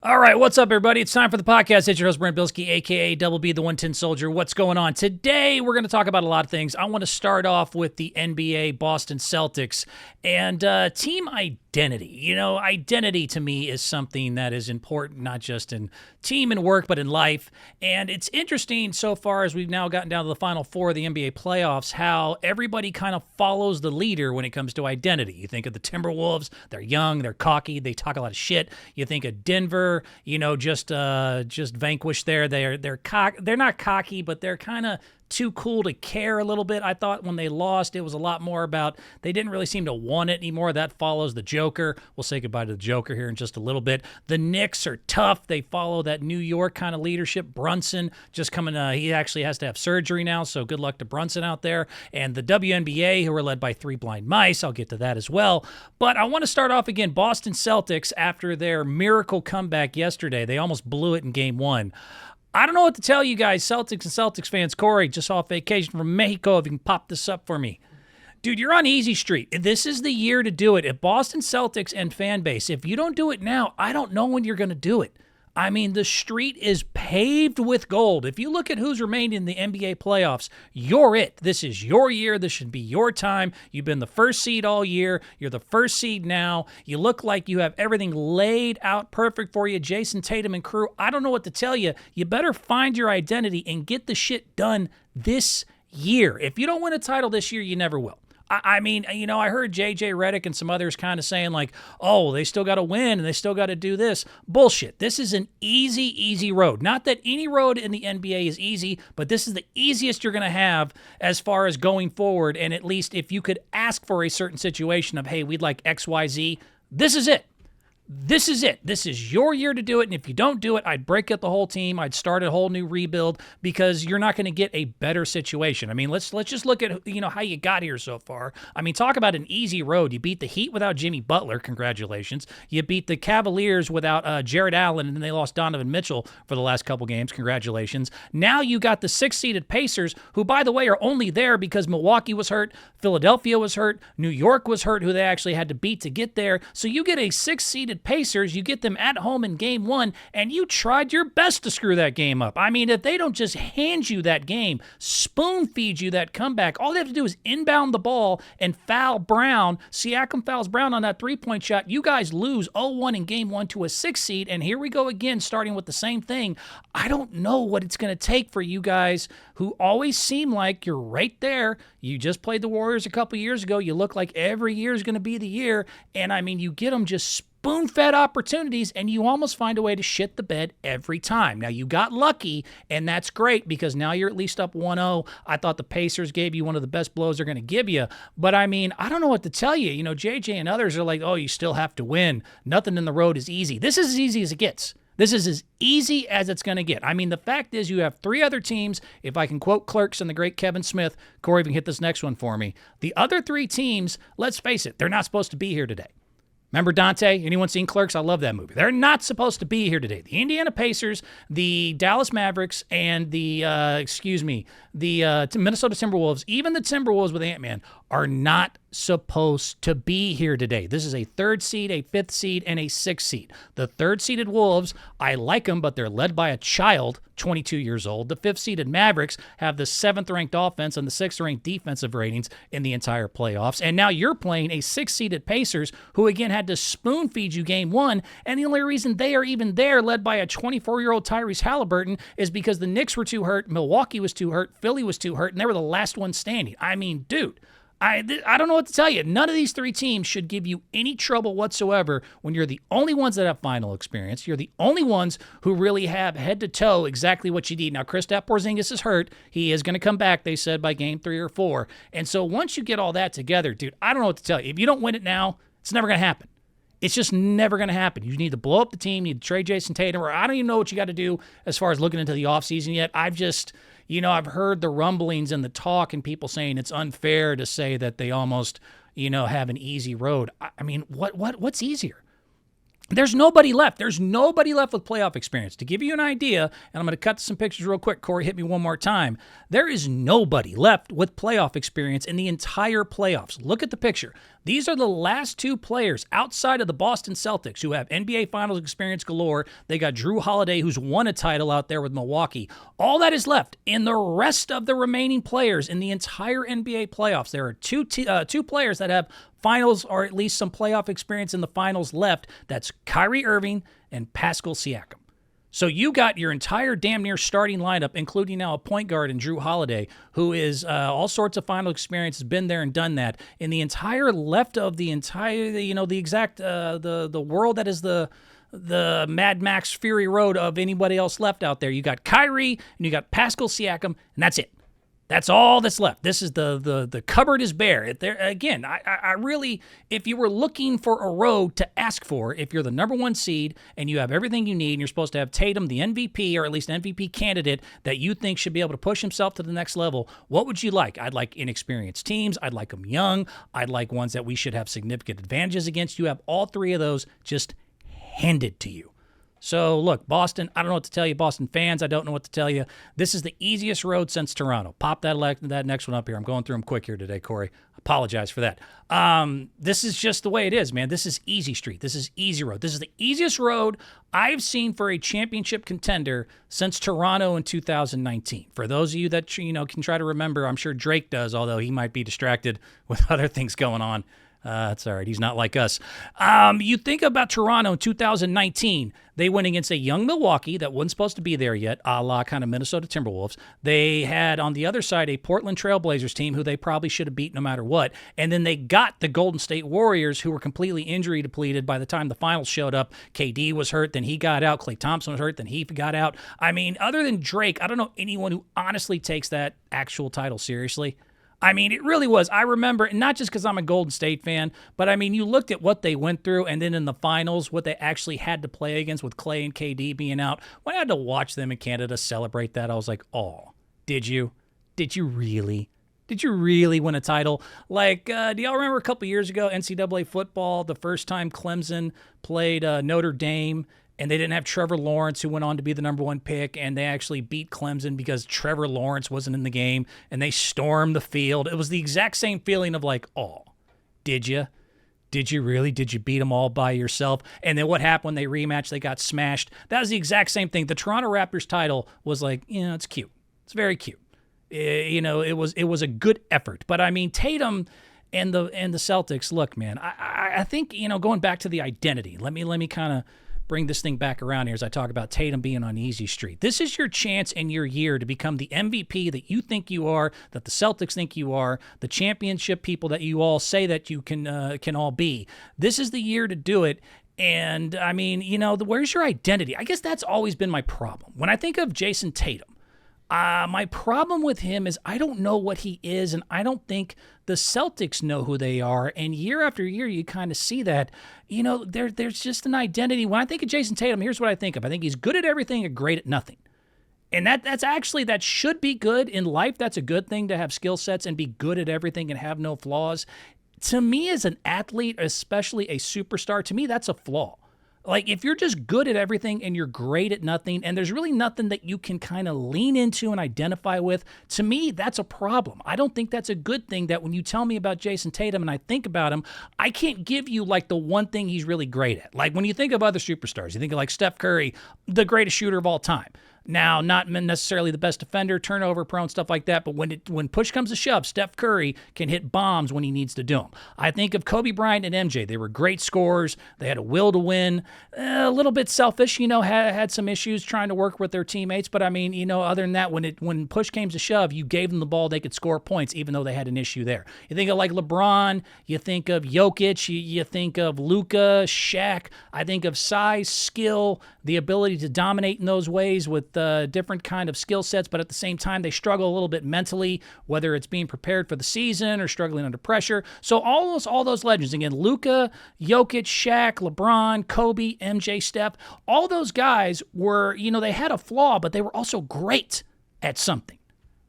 All right, what's up, everybody? It's time for the podcast. It's your host, Brent Bilski, a.k.a. Double B, the 110 Soldier. What's going on? Today, we're going to talk about a lot of things. I want to start off with the NBA Boston Celtics and team identity. You know, identity to me is something that is important, not just in team and work, but in life. And it's interesting so far as we've now gotten down to the Final Four of the NBA playoffs, how everybody kind of follows the leader when it comes to identity. You think of the Timberwolves, they're young, they're cocky, they talk a lot of shit. You think of Denver, just vanquished there. They're not cocky, but they're kind of too cool to care a little bit. I thought when they lost, it was a lot more about they didn't really seem to want it anymore. That follows the Joker. We'll say goodbye to the Joker here in just a little bit. The Knicks are tough. They follow that New York kind of leadership. Brunson just coming, he actually has to have surgery now, so good luck to Brunson out there. And the WNBA, who are led by three blind mice. I'll get to that as well. But I want to start off again, Boston Celtics, after their miracle comeback yesterday. They almost blew it in game one. I don't know what to tell you guys, Celtics and Celtics fans. Corey, just off vacation from Mexico, if you can pop this up for me. Dude, you're on easy street. This is the year to do it. If Boston Celtics and fan base, if you don't do it now, I don't know when you're going to do it. I mean, the street is paved with gold. If you look at who's remained in the NBA playoffs, you're it. This is your year. This should be your time. You've been the first seed all year. You're the first seed now. You look like you have everything laid out perfect for you. Jason Tatum and crew, I don't know what to tell you. You better find your identity and get the shit done this year. If you don't win a title this year, you never will. I mean, I heard J.J. Redick and some others kind of saying like, oh, they still got to win and they still got to do this. Bullshit. This is an easy road. Not that any road in the NBA is easy, but this is the easiest you're going to have as far as going forward. And at least if you could ask for a certain situation of, hey, we'd like X, Y, Z, this is it. This is it. This is your year to do it. And if you don't do it, I'd break up the whole team. I'd start a whole new rebuild because you're not going to get a better situation. I mean, let's just look at, how you got here so far. I mean, talk about an easy road. You beat the Heat without Jimmy Butler. Congratulations. You beat the Cavaliers without Jared Allen, and then they lost Donovan Mitchell for the last couple games. Congratulations. Now you got the six-seeded Pacers, who, by the way, are only there because Milwaukee was hurt, Philadelphia was hurt, New York was hurt, who they actually had to beat to get there. So you get a six-seeded Pacers, you get them at home in game one, and you tried your best to screw that game up. I mean, if they don't just hand you that game, spoon feed you that comeback, all they have to do is inbound the ball and foul Brown. Siakam fouls Brown on that three-point shot. You guys lose 0-1 in game one to a six seed, and here we go again, starting with the same thing. I don't know what it's going to take for you guys who always seem like you're right there. You just played the Warriors a couple years ago. You look like every year is going to be the year, and I mean, you get them just spoon-fed opportunities, and you almost find a way to shit the bed every time. Now, you got lucky, and that's great because now you're at least up 1-0. I thought the Pacers gave you one of the best blows they're going to give you, but I mean, I don't know what to tell you. JJ and others are like, oh, you still have to win. Nothing in the road is easy. This is as easy as it gets. This is as easy as it's going to get. I mean, the fact is you have three other teams. If I can quote Clerks and the great Kevin Smith, Corey, even hit this next one for me. The other three teams, let's face it, they're not supposed to be here today. Remember Dante? Anyone seen Clerks? I love that movie. They're not supposed to be here today. The Indiana Pacers, the Dallas Mavericks, and the Minnesota Timberwolves, even the Timberwolves with Ant-Man, are not supposed to be here today. This is a third seed, a fifth seed, and a sixth seed. The third-seeded Wolves, I like them, but they're led by a child, 22 years old. The fifth-seeded Mavericks have the seventh-ranked offense and the sixth-ranked defensive ratings in the entire playoffs. And now you're playing a sixth-seeded Pacers, who again had to spoon-feed you game one, and the only reason they are even there, led by a 24-year-old Tyrese Halliburton, is because the Knicks were too hurt, Milwaukee was too hurt, Philly was too hurt, and they were the last one standing. I mean, dude, I don't know what to tell you. None of these three teams should give you any trouble whatsoever when you're the only ones that have final experience. You're the only ones who really have head to toe exactly what you need. Now, Kristaps Porzingis is hurt. He is going to come back, they said, by game 3 or 4. And so once you get all that together, dude, I don't know what to tell you. If you don't win it now, it's never going to happen. It's just never going to happen. You need to blow up the team. You need to trade Jason Tatum, or I don't even know what you got to do as far as looking into the offseason yet. I've heard the rumblings and the talk and people saying it's unfair to say that they almost, have an easy road. I mean, what's easier? There's nobody left. There's nobody left with playoff experience. To give you an idea, and I'm going to cut to some pictures real quick. Corey, hit me one more time. There is nobody left with playoff experience in the entire playoffs. Look at the picture. These are the last two players outside of the Boston Celtics who have NBA Finals experience galore. They got Drew Holiday, who's won a title out there with Milwaukee. All that is left in the rest of the remaining players in the entire NBA playoffs. There are two players that have finals or at least some playoff experience in the finals left. That's Kyrie Irving and Pascal Siakam. So you got your entire damn near starting lineup, including now a point guard in Drew Holiday, who is all sorts of final experience, has been there and done that. In the entire left of the entire, the exact, the world that is the Mad Max Fury Road of anybody else left out there. You got Kyrie and you got Pascal Siakam, and that's it. That's all that's left. This is the cupboard is bare. Again, I really, if you were looking for a road to ask for, if you're the number one seed and you have everything you need and you're supposed to have Tatum, the MVP, or at least an MVP candidate that you think should be able to push himself to the next level, what would you like? I'd like inexperienced teams. I'd like them young. I'd like ones that we should have significant advantages against. You have all three of those just handed to you. So, look, Boston, I don't know what to tell you. Boston fans, I don't know what to tell you. This is the easiest road since Toronto. Pop that next one up here. I'm going through them quick here today, Corey. Apologize for that. This is just the way it is, man. This is easy street. This is easy road. This is the easiest road I've seen for a championship contender since Toronto in 2019. For those of you that, can try to remember, I'm sure Drake does, although he might be distracted with other things going on. That's all right. He's not like us. You think about Toronto in 2019. They went against a young Milwaukee that wasn't supposed to be there yet, a la kind of Minnesota Timberwolves. They had on the other side a Portland Trailblazers team who they probably should have beat no matter what. And then they got the Golden State Warriors, who were completely injury depleted by the time the finals showed up. KD was hurt, then he got out. Klay Thompson was hurt, then he got out. I mean, other than Drake, I don't know anyone who honestly takes that actual title seriously. I mean, it really was. I remember, and not just because I'm a Golden State fan, but I mean, you looked at what they went through, and then in the finals, what they actually had to play against with Klay and KD being out. When I had to watch them in Canada celebrate that, I was like, oh, did you? Did you really? Did you really win a title? Like, do y'all remember a couple years ago, NCAA football, the first time Clemson played Notre Dame, and they didn't have Trevor Lawrence, who went on to be the number one pick, and they actually beat Clemson because Trevor Lawrence wasn't in the game, and they stormed the field. It was the exact same feeling of like, oh, did you? Did you really? Did you beat them all by yourself? And then what happened when they rematched? They got smashed. That was the exact same thing. The Toronto Raptors title was like, it's cute. It's very cute. It was a good effort. But I mean, Tatum and the Celtics, look, man, I think, going back to the identity, let me kind of bring this thing back around here as I talk about Tatum being on easy street. This is your chance and your year to become the MVP that you think you are, that the Celtics think you are, the championship people that you all say that you can all be. This is the year to do it. And I mean, where's your identity? I guess that's always been my problem. When I think of Jason Tatum, my problem with him is I don't know what he is, and I don't think the Celtics know who they are. And year after year, you kind of see that, there's just an identity. When I think of Jason Tatum, here's what I think of. I think he's good at everything and great at nothing. And that should be good in life. That's a good thing to have skill sets and be good at everything and have no flaws. To me, as an athlete, especially a superstar, to me, that's a flaw. Like, if you're just good at everything and you're great at nothing, and there's really nothing that you can kind of lean into and identify with, to me, that's a problem. I don't think that's a good thing that when you tell me about Jason Tatum and I think about him, I can't give you, like, the one thing he's really great at. Like, when you think of other superstars, you think of, like, Steph Curry, the greatest shooter of all time. Now, not necessarily the best defender, turnover prone, stuff like that, but when push comes to shove, Steph Curry can hit bombs when he needs to do them. I think of Kobe Bryant and MJ. They were great scorers. They had a will to win. A little bit selfish, had some issues trying to work with their teammates. But I mean, other than that, when push came to shove, you gave them the ball, they could score points, even though they had an issue there. You think of like LeBron, you think of Jokic, you think of Luka, Shaq. I think of size, skill, the ability to dominate in those ways with different kind of skill sets, but at the same time, they struggle a little bit mentally, whether it's being prepared for the season or struggling under pressure. So all those legends, again, Luka, Jokic, Shaq, LeBron, Kobe, MJ, Steph, all those guys were, they had a flaw, but they were also great at something.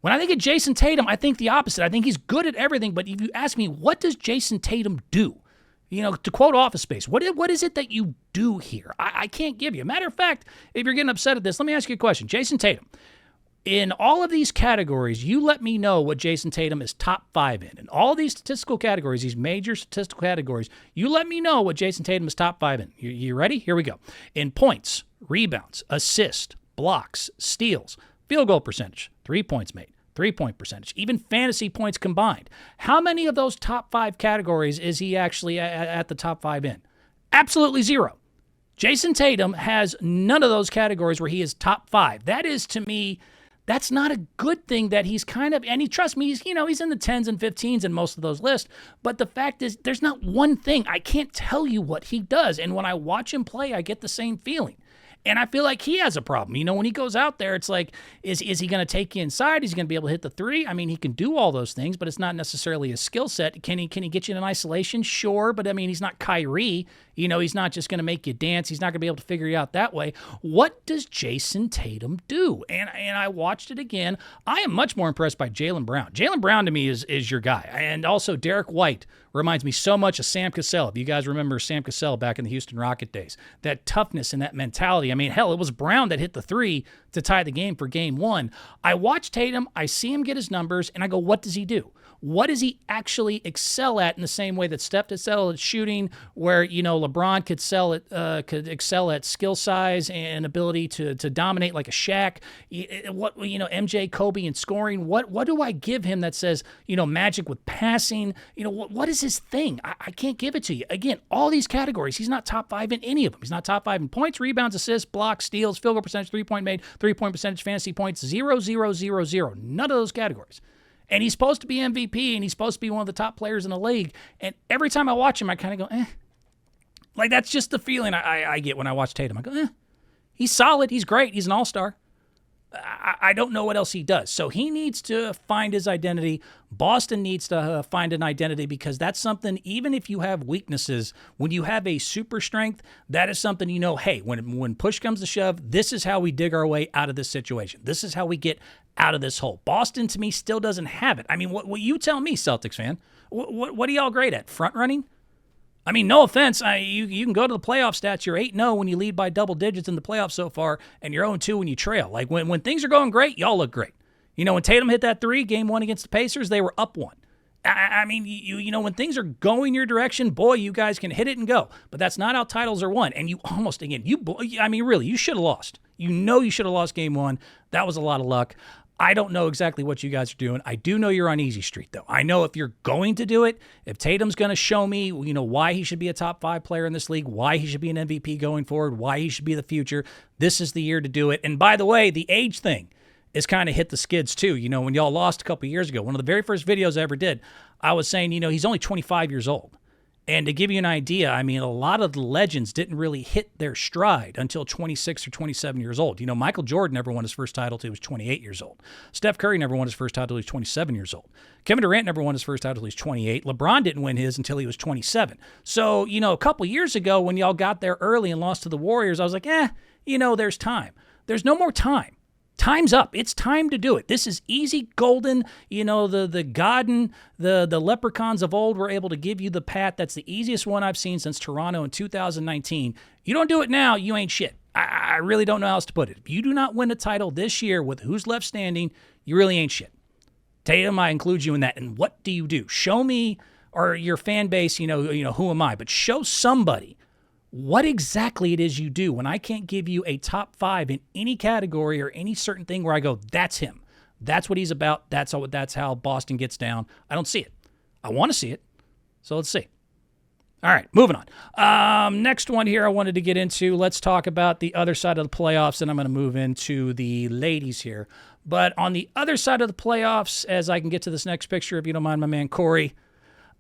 When I think of Jason Tatum, I think the opposite. I think he's good at everything, but if you ask me, what does Jason Tatum do? To quote Office Space, what is it that you do here? I can't give you. Matter of fact, if you're getting upset at this, let me ask you a question. Jason Tatum, in all of these categories, you let me know what Jason Tatum is top 5 in. In all these statistical categories, these major statistical categories, you let me know what Jason Tatum is top 5 in. You ready? Here we go. In points, rebounds, assists, blocks, steals, field goal percentage, 3 points made, 3-point percentage, even fantasy points combined. How many of those top 5 categories is he actually at the top 5 in? Absolutely zero. Jason Tatum has none of those categories where he is top 5. That is, to me, that's not a good thing that he's kind of, and trust me, he's in the 10s and 15s in most of those lists. But the fact is, there's not one thing. I can't tell you what he does. And when I watch him play, I get the same feeling. And I feel like he has a problem. When he goes out there, it's like, is he going to take you inside? Is he going to be able to hit the three? I mean, he can do all those things, but it's not necessarily his skill set. Can he get you in isolation? Sure, but I mean, he's not Kyrie. He's not just going to make you dance. He's not going to be able to figure you out that way. What does Jason Tatum do? And I watched it again. I am much more impressed by Jaylen Brown. Jaylen Brown to me is your guy. And also Derek White reminds me so much of Sam Cassell. If you guys remember Sam Cassell back in the Houston Rocket days, that toughness and that mentality. I mean, hell, it was Brown that hit the three to tie the game for game 1. I watch Tatum, I see him get his numbers, and I go, what does he do? What does he actually excel at in the same way that Steph excelled at shooting, where, LeBron could excel at skill size and ability to dominate like a Shaq? MJ, Kobe, and scoring. What do I give him that says, magic with passing? What is his thing? I can't give it to you. Again, all these categories, he's not top 5 in any of them. He's not top 5 in points, rebounds, assists, blocks, steals, field goal percentage, 3-point made, 3-point percentage, fantasy points, 0, 0, 0, 0. None of those categories. And he's supposed to be MVP, and he's supposed to be one of the top players in the league. And every time I watch him, I kind of go, eh. Like, that's just the feeling I get when I watch Tatum. I go, eh. He's solid. He's great. He's an all-star. I don't know what else he does. So he needs to find his identity. Boston needs to find an identity, because that's something, even if you have weaknesses, when you have a super strength, that is something hey, when push comes to shove, this is how we dig our way out of this situation. This is how we get out of this hole. Boston, to me, still doesn't have it. I mean, what you tell me, Celtics fan, what are y'all great at? Front running? I mean, no offense. You can go to the playoff stats. You're 8-0 when you lead by double digits in the playoffs so far, and you're 0-2 when you trail. Like, when things are going great, y'all look great. When Tatum hit that 3, game 1 against the Pacers, they were up 1. I mean, when things are going your direction, boy, you guys can hit it and go. But that's not how titles are won. And you almost, again, really, you should have lost. You should have lost game 1. That was a lot of luck. I don't know exactly what you guys are doing. I do know you're on easy street, though. I know if you're going to do it, if Tatum's going to show me, why he should be a top 5 player in this league, why he should be an MVP going forward, why he should be the future, this is the year to do it. And by the way, the age thing is kind of hit the skids too. When y'all lost a couple years ago, one of the very first videos I ever did, I was saying, he's only 25 years old. And to give you an idea, I mean, a lot of the legends didn't really hit their stride until 26 or 27 years old. Michael Jordan never won his first title until he was 28 years old. Steph Curry never won his first title until he was 27 years old. Kevin Durant never won his first title until he was 28. LeBron didn't win his until he was 27. So, a couple years ago when y'all got there early and lost to the Warriors, I was like, there's time. There's no more time. Time's up. It's time to do it. This is easy, golden. The Godden, the leprechauns of old were able to give you the pat. That's the easiest one I've seen since Toronto in 2019. You don't do it now, you ain't shit. I really don't know how else to put it. If you do not win a title this year with who's left standing, you really ain't shit. Tatum, I include you in that. And what do you do? Show me, or your fan base, who am I? But show somebody what exactly it is you do when I can't give you a top 5 in any category or any certain thing where I go, that's him. That's what he's about. That's how Boston gets down. I don't see it. I want to see it. So let's see. All right, moving on. Next one here I wanted to get into. Let's talk about the other side of the playoffs, and I'm going to move into the ladies here. But on the other side of the playoffs, as I can get to this next picture, if you don't mind, my man Corey,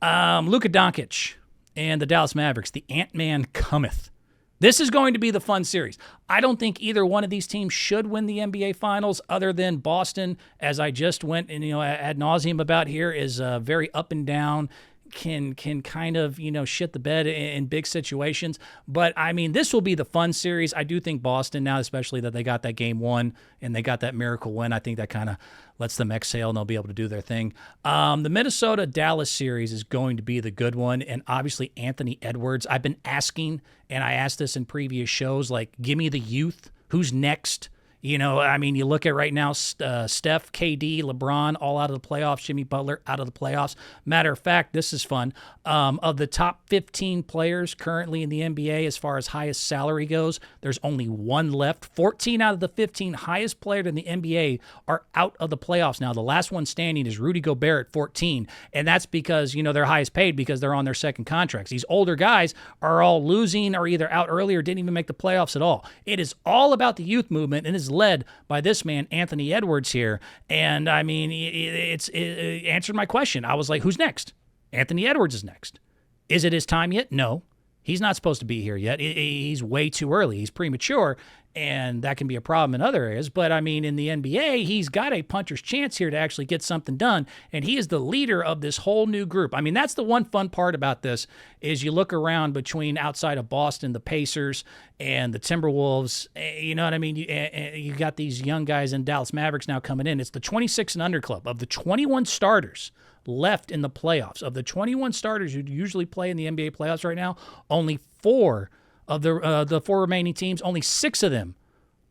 Luka Doncic and the Dallas Mavericks, the Ant-Man cometh. This is going to be the fun series. I don't think either one of these teams should win the NBA Finals, other than Boston, as I just went and ad nauseum about here, is very up and down. can kind of, shit the bed in big situations. But, I mean, this will be the fun series. I do think Boston now, especially that they got that game one and they got that miracle win, I think that kind of lets them exhale and they'll be able to do their thing. The Minnesota-Dallas series is going to be the good one, and obviously Anthony Edwards. I've been asking, and I asked this in previous shows, like, give me the youth. Who's next? You look at right now, Steph, KD, LeBron, all out of the playoffs. Jimmy Butler out of the playoffs. Matter of fact, this is fun. Of the top 15 players currently in the NBA as far as highest salary goes, there's only one left. 14 out of the 15 highest players in the NBA are out of the playoffs now. The last one standing is Rudy Gobert at 14, and that's because, they're highest paid because they're on their second contracts. These older guys are all losing or either out early or didn't even make the playoffs at all. It is all about the youth movement, and is led by this man, Anthony Edwards here. And it answered my question. I was like, who's next? Anthony Edwards is next. Is it his time yet? No. He's not supposed to be here yet. He's way too early. He's premature, and that can be a problem in other areas. But, in the NBA, he's got a puncher's chance here to actually get something done, and he is the leader of this whole new group. That's the one fun part about this is you look around between outside of Boston, the Pacers, and the Timberwolves. You know what I mean? You got these young guys in Dallas Mavericks now coming in. It's the 26 and under club. Of the 21 starters left in the playoffs, of the 21 starters who usually play in the NBA playoffs right now, only 4 of the 4 remaining teams, only 6 of them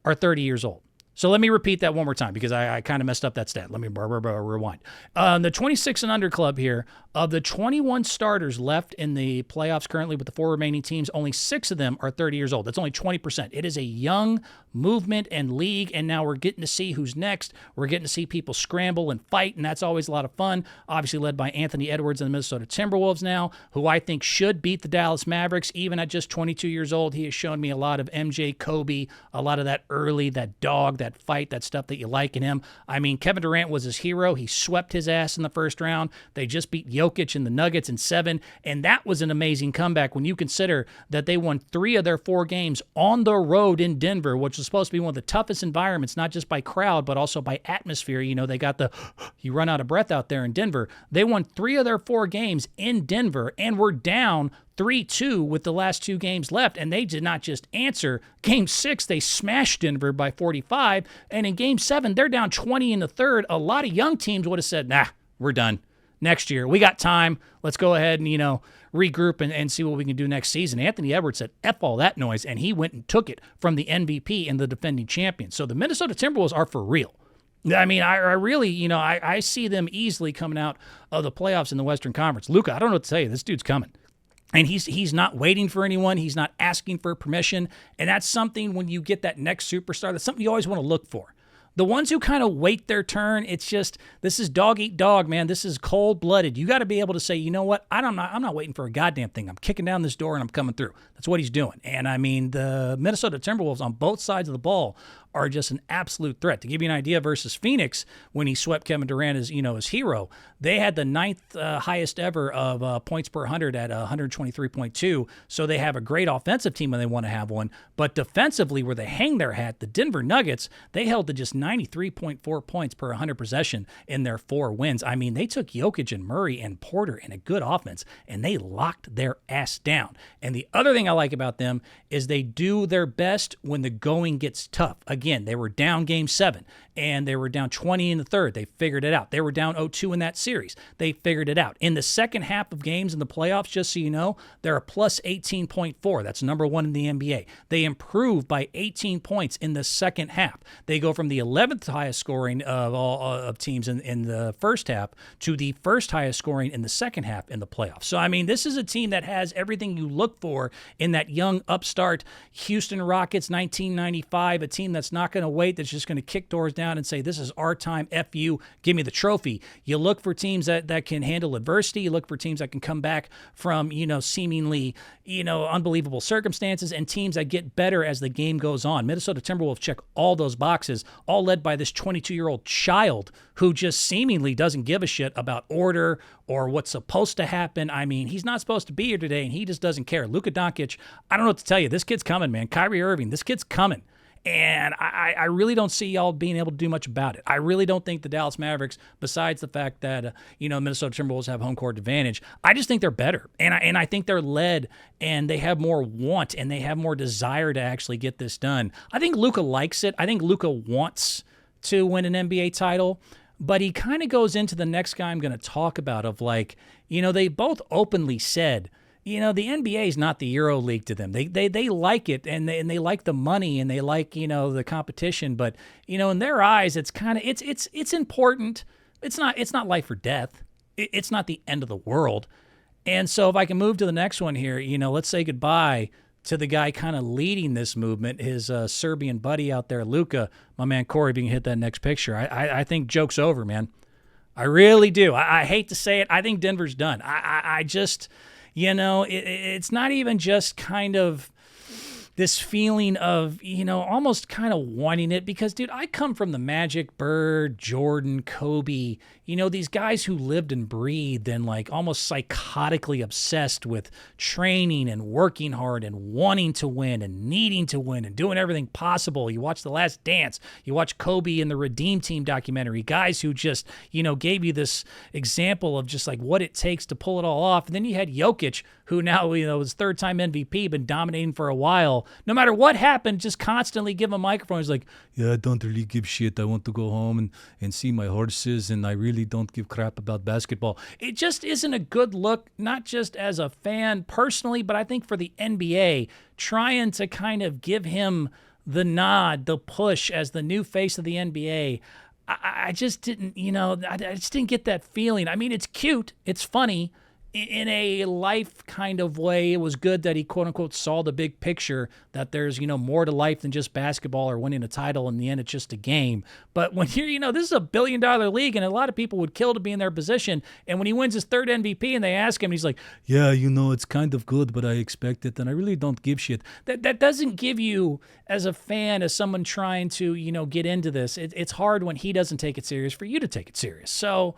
are 30 years old. So let me repeat that one more time because I kind of messed up that stat. Let me rewind. The 26 and under club here, of the 21 starters left in the playoffs currently with the 4 remaining teams, only 6 of them are 30 years old. That's only 20%. It is a young movement and league, and now we're getting to see who's next. We're getting to see people scramble and fight, and that's always a lot of fun. Obviously led by Anthony Edwards and the Minnesota Timberwolves now, who I think should beat the Dallas Mavericks. Even at just 22 years old, he has shown me a lot of MJ, Kobe, a lot of that early, that dog, that fight, that stuff that you like in him. Kevin Durant was his hero. He swept his ass in the first round. They just beat Jokic and the Nuggets in 7, and that was an amazing comeback when you consider that they won 3 of their 4 games on the road in Denver, which was supposed to be one of the toughest environments, not just by crowd, but also by atmosphere. They got you run out of breath out there in Denver. They won 3 of their 4 games in Denver and were down 3-2 with the last 2 games left, and they did not just answer. Game 6, they smashed Denver by 45, and in Game 7, they're down 20 in the third. A lot of young teams would have said, nah, we're done. Next year, we got time. Let's go ahead and, regroup and see what we can do next season. Anthony Edwards said, F all that noise, and he went and took it from the MVP and the defending champion. So the Minnesota Timberwolves are for real. I really, I see them easily coming out of the playoffs in the Western Conference. Luka, I don't know what to tell you. This dude's coming. And he's not waiting for anyone. He's not asking for permission. And that's something when you get that next superstar, that's something you always want to look for. The ones who kind of wait their turn, it's just, this is dog eat dog, man. This is cold-blooded. You got to be able to say, you know what? I'm not waiting for a goddamn thing. I'm kicking down this door and I'm coming through. That's what he's doing. And the Minnesota Timberwolves on both sides of the ball are just an absolute threat. To give you an idea, versus Phoenix, when he swept Kevin Durant as his hero, they had the 9th highest ever of points per 100 at 123.2. So they have a great offensive team when they want to have one. But defensively, where they hang their hat, the Denver Nuggets, they held to just 93.4 points per 100 possession in their 4 wins. They took Jokic and Murray and Porter in a good offense, and they locked their ass down. And the other thing I like about them is they do their best when the going gets tough. Again, they were down Game 7, and they were down 20 in the third. They figured it out. They were down 0-2 in that series. They figured it out. In the second half of games in the playoffs, just so you know, they're a plus 18.4. That's number 1 in the NBA. They improved by 18 points in the second half. They go from the 11th highest scoring of all of teams in the first half to the first highest scoring in the second half in the playoffs. So, this is a team that has everything you look for in that young upstart Houston Rockets 1995, a team that's not going to wait, that's just going to kick doors down and say, this is our time, F you, give me the trophy. You look for teams that can handle adversity. You look for teams that can come back from, seemingly, unbelievable circumstances, and teams that get better as the game goes on. Minnesota Timberwolves check all those boxes, all led by this 22-year-old child who just seemingly doesn't give a shit about order or what's supposed to happen. He's not supposed to be here today, and he just doesn't care. Luka Doncic, I don't know what to tell you. This kid's coming, man. Kyrie Irving, this kid's coming. And I really don't see y'all being able to do much about it. I really don't think the Dallas Mavericks, besides the fact that, Minnesota Timberwolves have home court advantage, I just think they're better. And I think they're led and they have more want and they have more desire to actually get this done. I think Luka likes it. I think Luka wants to win an NBA title. But he kind of goes into the next guy I'm going to talk about of like, they both openly said, the NBA is not the Euro League to them. They like it and they like the money and they like, the competition. But, in their eyes, it's kind of, it's important. It's not life or death. It's not the end of the world. And so if I can move to the next one here, let's say goodbye to the guy kind of leading this movement, his Serbian buddy out there, Luka. My man Corey, if you can hit that next picture. I think joke's over, man. I really do. I hate to say it. I think Denver's done. I just, it's not even just kind of this feeling of, almost kind of wanting it because, dude, I come from the Magic, Bird, Jordan, Kobe, these guys who lived and breathed and like almost psychotically obsessed with training and working hard and wanting to win and needing to win and doing everything possible. You watch The Last Dance, you watch Kobe in the Redeem Team documentary, guys who just, gave you this example of just like what it takes to pull it all off. And then you had Jokic, who now, is third-time MVP, been dominating for a while. No matter what happened, just constantly give him a microphone. He's like, yeah, I don't really give shit. I want to go home and see my horses, and I really don't give crap about basketball. It just isn't a good look, not just as a fan personally, but I think for the NBA, trying to kind of give him the nod, the push as the new face of the NBA. I just didn't, I just didn't get that feeling. I mean, it's cute. It's funny. In a life kind of way, it was good that he, quote unquote, saw the big picture that there's, more to life than just basketball or winning a title. In the end, it's just a game. But when you're, this is a $1 billion league and a lot of people would kill to be in their position. And when he wins his third MVP and they ask him, he's like, yeah, it's kind of good, but I expect it. And I really don't give shit. That doesn't give you, as a fan, as someone trying to, get into this, it's hard when he doesn't take it serious for you to take it serious. So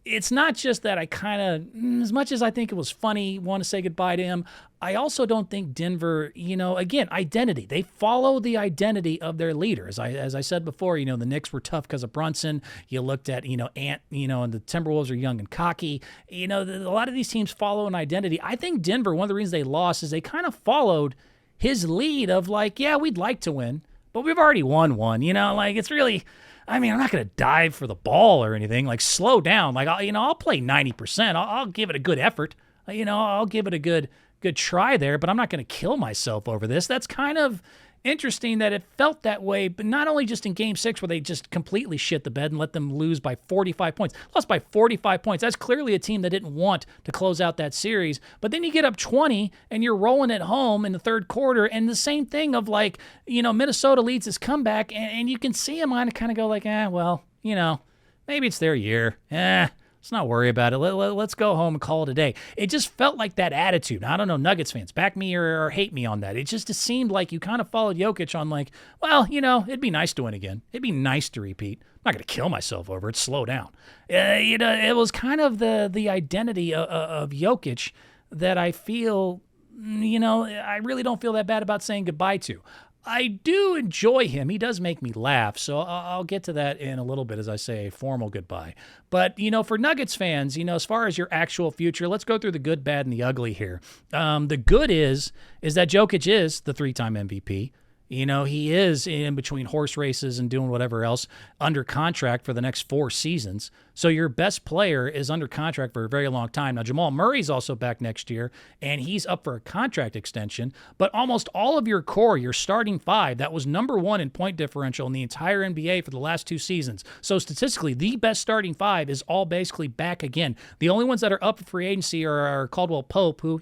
it's not just that I kind of, as much as I think it was funny, want to say goodbye to him, I also don't think Denver, again, identity. They follow the identity of their leader. As I said before, the Knicks were tough because of Brunson. You looked at, Ant, and the Timberwolves are young and cocky. A lot of these teams follow an identity. I think Denver, one of the reasons they lost is they kind of followed his lead of like, yeah, we'd like to win, but we've already won one. It's really... I'm not going to dive for the ball or anything. Like, slow down. Like, I'll play 90%. I'll give it a good effort. I'll give it a good try there, but I'm not going to kill myself over this. That's kind of interesting that it felt that way, but not only just in Game 6 where they just completely shit the bed and let them lose by 45 points. Lost by 45 points. That's clearly a team that didn't want to close out that series. But then you get up 20 and you're rolling at home in the third quarter, and the same thing of like, Minnesota leads this comeback, and you can see them kind of go like, maybe it's their year. Let's not worry about it. Let's go home and call it a day. It just felt like that attitude. Now, I don't know, Nuggets fans, back me or hate me on that. It seemed like you kind of followed Jokic on like, well, it'd be nice to win again. It'd be nice to repeat. I'm not going to kill myself over it. Slow down. It was kind of the identity of Jokic that I feel, I really don't feel that bad about saying goodbye to. I do enjoy him. He does make me laugh, so I'll get to that in a little bit as I say a formal goodbye. But, for Nuggets fans, as far as your actual future, let's go through the good, bad, and the ugly here. The good is that Jokic is the 3-time MVP. He is in between horse races and doing whatever else under contract for the next 4 seasons. So your best player is under contract for a very long time. Now, Jamal Murray's also back next year, and he's up for a contract extension. But almost all of your core, your starting 5, that was number 1 in point differential in the entire NBA for the last 2 seasons. So statistically, the best starting 5 is all basically back again. The only ones that are up for free agency are Caldwell Pope, who,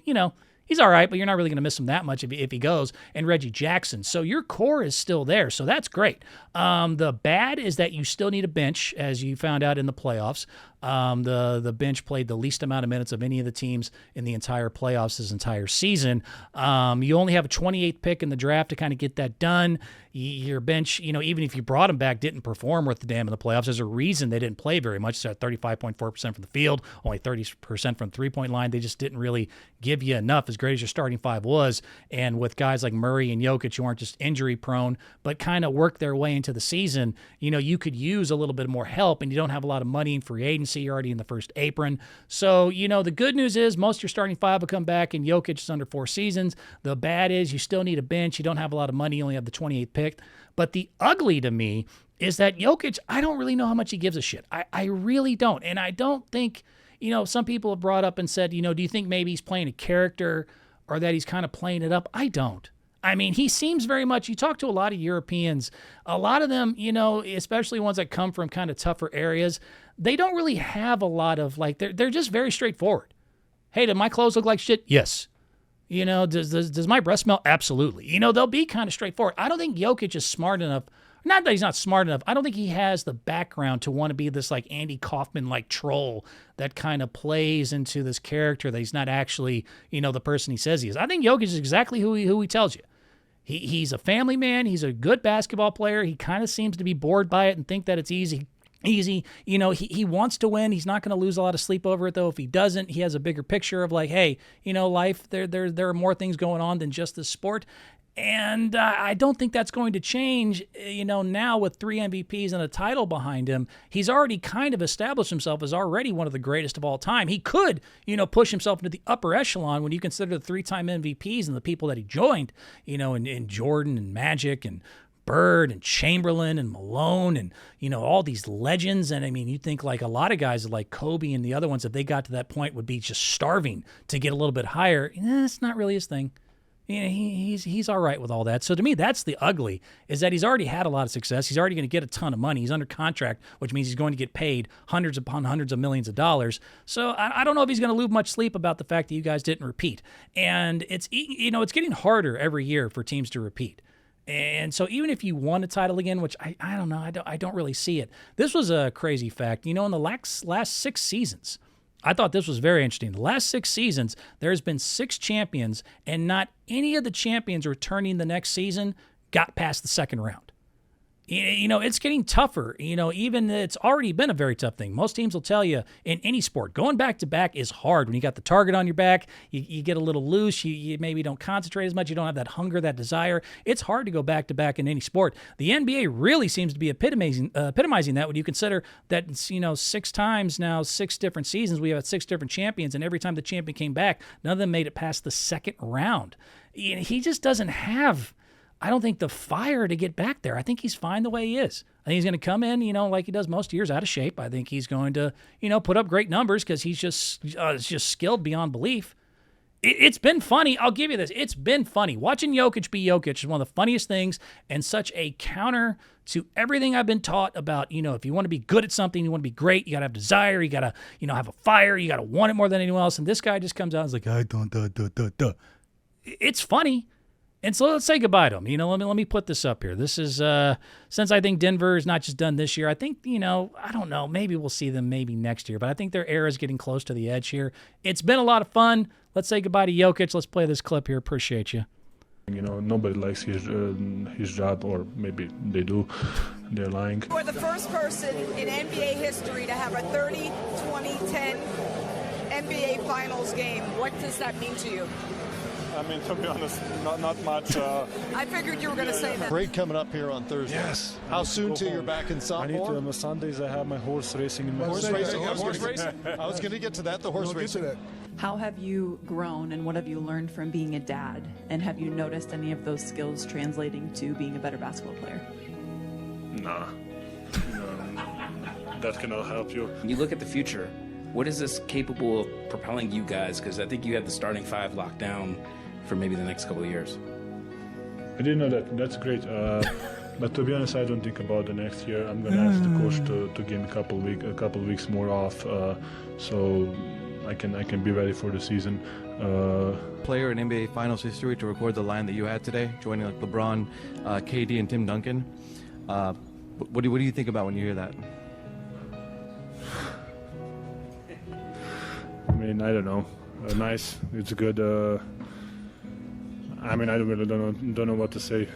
he's all right, but you're not really going to miss him that much if he goes, and Reggie Jackson. So your core is still there, so that's great. The bad is that you still need a bench, as you found out in the playoffs. The bench played the least amount of minutes of any of the teams in the entire playoffs this entire season. You only have a 28th pick in the draft to kind of get that done. Your bench, even if you brought them back, didn't perform worth the damn in the playoffs. There's a reason they didn't play very much. So at 35.4% from the field, only 30% from the three-point line. They just didn't really give you enough. As great as your starting five was, and with guys like Murray and Jokic who aren't just injury prone, but kind of work their way into the season, you could use a little bit more help, and you don't have a lot of money in free agency. You're already in the first apron. So, the good news is most of your starting five will come back, and Jokic is under 4 seasons. The bad is you still need a bench. You don't have a lot of money. You only have the 28th pick. But the ugly to me is that Jokic, I don't really know how much he gives a shit. I really don't. And I don't think, some people have brought up and said, do you think maybe he's playing a character or that he's kind of playing it up? I don't. I mean, he seems very much, you talk to a lot of Europeans, a lot of them, especially ones that come from kind of tougher areas, they don't really have a lot of they're just very straightforward. Hey, do my clothes look like shit? Yes. Does my breath smell? Absolutely. They'll be kind of straightforward. I don't think Jokic is smart enough. Not that he's not smart enough. I don't think he has the background to want to be this Andy Kaufman troll that kind of plays into this character that he's not actually, the person he says he is. I think Jokic is exactly who he tells you. He's a family man. He's a good basketball player. He kind of seems to be bored by it and think that it's easy. He wants to win. He's not going to lose a lot of sleep over it, though. If he doesn't, he has a bigger picture of hey, life, there are more things going on than just the sport. And I don't think that's going to change, now with 3 MVPs and a title behind him. He's already kind of established himself as already one of the greatest of all time. He could, push himself into the upper echelon when you consider the 3-time MVPs and the people that he joined, in Jordan and Magic and Bird and Chamberlain and Malone and, all these legends. And, you think a lot of guys like Kobe and the other ones, if they got to that point, would be just starving to get a little bit higher. It's not really his thing. He's all right with all that. So to me, that's the ugly, is that he's already had a lot of success. He's already going to get a ton of money. He's under contract, which means he's going to get paid hundreds upon hundreds of millions of dollars. So I don't know if he's going to lose much sleep about the fact that you guys didn't repeat. And it's getting harder every year for teams to repeat. And so even if you won a title again, which I don't know, I don't really see it. This was a crazy fact. In the last 6 seasons, I thought this was very interesting. The last 6 seasons, there's been 6 champions, and not any of the champions returning the next season got past the second round. It's getting tougher. Even it's already been a very tough thing. Most teams will tell you in any sport, going back-to-back is hard. When you got the target on your back, you get a little loose. You maybe don't concentrate as much. You don't have that hunger, that desire. It's hard to go back-to-back in any sport. The NBA really seems to be epitomizing that when you consider that, 6 times now, 6 different seasons, we have 6 different champions, and every time the champion came back, none of them made it past the second round. He just doesn't have, I don't think, the fire to get back there. I think he's fine the way he is. I think he's going to come in, like he does most years, out of shape. I think he's going to, put up great numbers because he's just skilled beyond belief. It's been funny. I'll give you this. It's been funny. Watching Jokic be Jokic is one of the funniest things and such a counter to everything I've been taught about, if you want to be good at something, you want to be great, you got to have desire, you got to, have a fire, you got to want it more than anyone else. And this guy just comes out and is like, I don't, It's funny. And so let's say goodbye to him. Let me put this up here. This is, since I think Denver is not just done this year, I think, I don't know, maybe we'll see them maybe next year, but I think their era is getting close to the edge here. It's been a lot of fun. Let's say goodbye to Jokic. Let's play this clip here. Appreciate you. Nobody likes his job, or maybe they do. They're lying. You are the first person in NBA history to have a 30, 20, 10 NBA Finals game. What does that mean to you? To be honest, not much. I figured you were going to say that. Break coming up here on Thursday. Yes. How soon till you're back in sophomore? On Sundays I have my horse racing in my horse racing. I was going to get to that. The horse racing. How have you grown, and what have you learned from being a dad? And have you noticed any of those skills translating to being a better basketball player? Nah. That cannot help you. When you look at the future, what is this capable of propelling you guys? Because I think you have the starting 5 locked down for maybe the next couple of years. I didn't know that. That's great. But to be honest, I don't think about the next year. I'm going to ask the coach to give me a couple weeks more off, so I can be ready for the season. Player in NBA Finals history to record the line that you had today, joining LeBron, KD, and Tim Duncan. What do you think about when you hear that? I don't know. Nice. It's good. I really don't know what to say.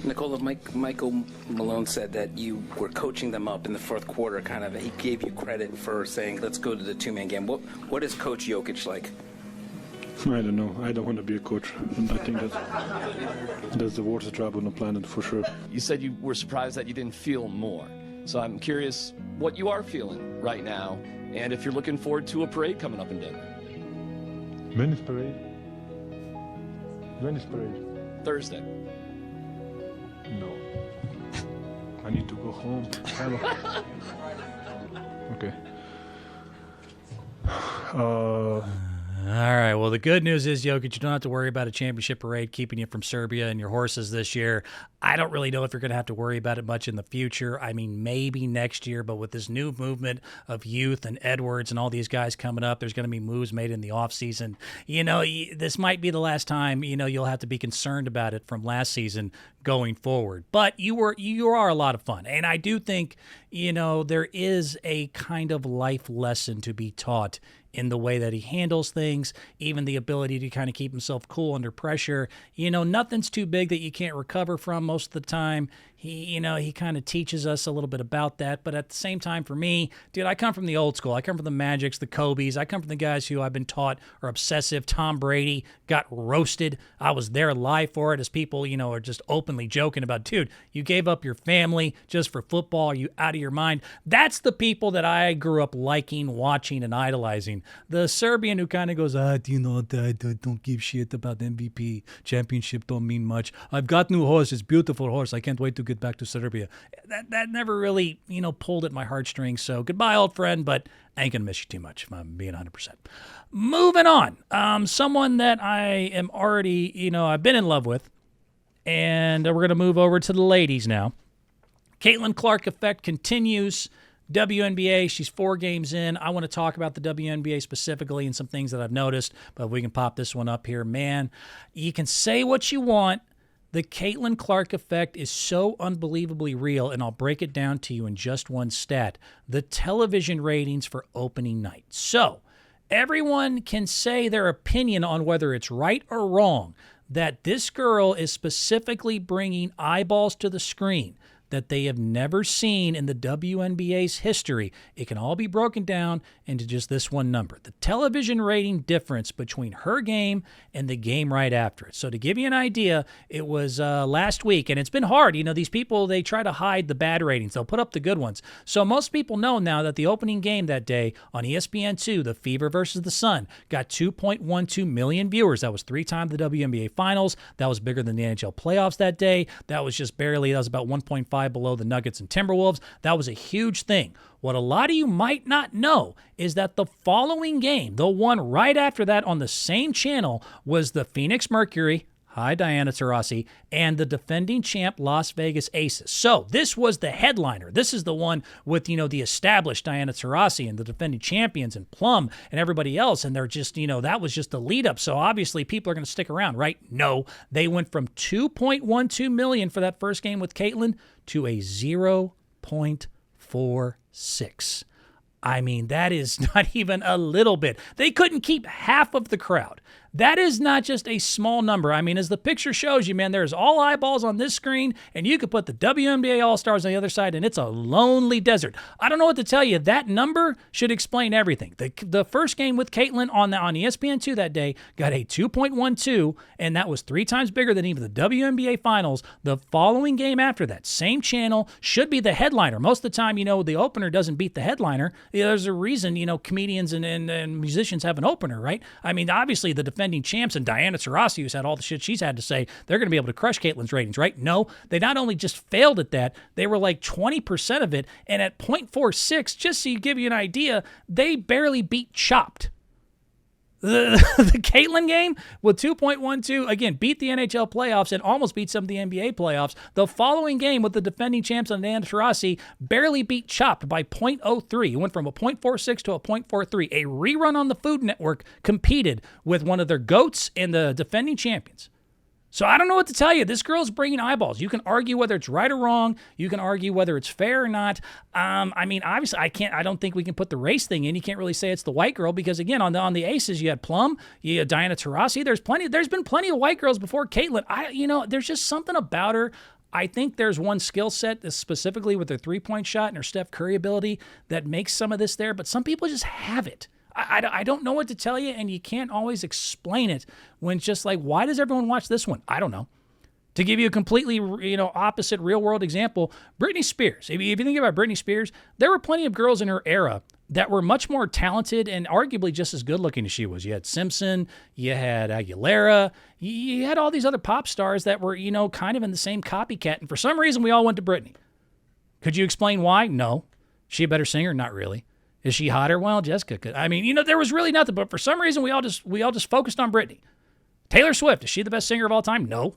Nikola, Michael Malone said that you were coaching them up in the fourth quarter, he gave you credit for saying, let's go to the 2-man game. What is Coach Jokic like? I don't know. I don't want to be a coach. And I think that's the worst job on the planet for sure. You said you were surprised that you didn't feel more. So I'm curious what you are feeling right now, and if you're looking forward to a parade coming up in Denver. When is parade? When is parade? Thursday. No. I need to go home. Okay. All right. Well, the good news is, Jokic, you don't have to worry about a championship parade keeping you from Serbia and your horses this year. I don't really know if you're going to have to worry about it much in the future. I mean, maybe next year, but with this new movement of youth and Edwards and all these guys coming up, there's going to be moves made in the offseason. You know, this might be the last time, you know, you'll have to be concerned about it from last season going forward. But you are a lot of fun. And I do think, you know, there is a kind of life lesson to be taught in the way that he handles things, even the ability to kind of keep himself cool under pressure. You know, nothing's too big that you can't recover from most of the time. He kind of teaches us a little bit about that. But at the same time, for me, dude, I come from the old school. I come from the Magics, the Kobes. I come from the guys who I've been taught are obsessive. Tom Brady got roasted. I was there live for it as people, you know, are just openly joking about, dude, you gave up your family just for football. Are you out of your mind? That's the people that I grew up liking, watching, and idolizing. The Serbian who kind of goes, you know, I don't give shit about MVP. Championship don't mean much. I've got new horse. It's beautiful horse. I can't wait to get back to Serbia. That never really, you know, pulled at my heartstrings. So goodbye, old friend, but I ain't going to miss you too much if I'm being 100%. Moving on. Someone that I am already, you know, I've been in love with, and we're going to move over to the ladies now. Caitlin Clark effect continues. WNBA, she's 4 games in. I want to talk about the WNBA specifically and some things that I've noticed, but we can pop this one up here. Man, you can say what you want. The Caitlin Clark effect is so unbelievably real, and I'll break it down to you in just one stat. The television ratings for opening night. So, everyone can say their opinion on whether it's right or wrong that this girl is specifically bringing eyeballs to the screen that they have never seen in the WNBA's history. It can all be broken down into just this one number. The television rating difference between her game and the game right after it. So to give you an idea, it was last week, and it's been hard. You know, these people, they try to hide the bad ratings. They'll put up the good ones. So most people know now that the opening game that day on ESPN2, the Fever versus the Sun, got 2.12 million viewers. That was 3 times the WNBA Finals. That was bigger than the NHL playoffs that day. That was just barely, that was about 1.5 below the Nuggets and Timberwolves. That was a huge thing. What a lot of you might not know is that the following game, the one right after that on the same channel, was the Phoenix Mercury, hi Diana Taurasi, and the defending champ Las Vegas Aces. So this was the headliner. This is the one with, you know, the established Diana Taurasi and the defending champions and Plum and everybody else. And they're just, you know, that was just the lead up. So obviously people are going to stick around, right? No, they went from 2.12 million for that first game with Caitlin to a 0.46. I mean, that is not even a little bit. They couldn't keep half of the crowd. That is not just a small number. I mean, as the picture shows you, man, there's all eyeballs on this screen, and you could put the WNBA All-Stars on the other side, and it's a lonely desert. I don't know what to tell you. That number should explain everything. The first game with Caitlin on ESPN2 that day got a 2.12, and that was 3 times bigger than even the WNBA Finals. The following game after that, same channel, should be the headliner. Most of the time, you know, the opener doesn't beat the headliner. You know, there's a reason, you know, comedians and musicians have an opener, right? I mean, obviously, the defending champs and Diana Taurasi, who's had all the shit she's had to say, they're going to be able to crush Caitlin's ratings, right? No, they not only just failed at that, they were like 20% of it, and at 0.46, just so you give you an idea, they barely beat Chopped. The Caitlin game with 2.12, again, beat the NHL playoffs and almost beat some of the NBA playoffs. The following game with the defending champs on Diana Taurasi barely beat Chopped by 0.03. It went from a 0.46 to a 0.43. A rerun on the Food Network competed with one of their GOATs and the defending champions. So I don't know what to tell you. This girl's bringing eyeballs. You can argue whether it's right or wrong. You can argue whether it's fair or not. I mean, obviously, I don't think we can put the race thing in. You can't really say it's the white girl because, again, on the Aces, you had Plum, you had Diana Taurasi. There's been plenty of white girls before Caitlin. There's just something about her. I think there's one skill set, specifically with her 3-point shot and her Steph Curry ability, that makes some of this there. But some people just have it. I don't know what to tell you, and you can't always explain it when it's just like, why does everyone watch this one? I don't know. To give you a completely, opposite real-world example, Britney Spears. If you think about Britney Spears, there were plenty of girls in her era that were much more talented and arguably just as good-looking as she was. You had Simpson, you had Aguilera, you had all these other pop stars that were, kind of in the same copycat, and for some reason we all went to Britney. Could you explain why? No. Is she a better singer? Not really. Is she hotter? Well, Jessica could. I mean, there was really nothing, but for some reason we all just focused on Britney. Taylor Swift, is she the best singer of all time? No.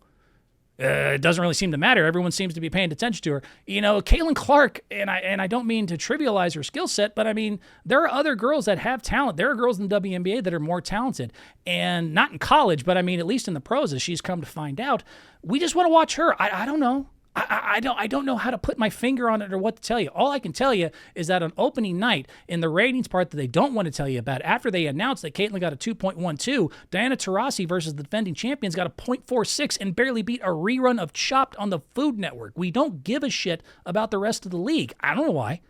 It doesn't really seem to matter. Everyone seems to be paying attention to her. Caitlin Clark, and I don't mean to trivialize her skill set, but I mean, there are other girls that have talent. There are girls in the WNBA that are more talented, and not in college, but I mean, at least in the pros, as she's come to find out. We just want to watch her. I don't know. I don't know how to put my finger on it or what to tell you. All I can tell you is that on opening night, in the ratings part that they don't want to tell you about, after they announced that Caitlin got a 2.12, Diana Taurasi versus the defending champions got a 0.46 and barely beat a rerun of Chopped on the Food Network. We don't give a shit about the rest of the league. I don't know why.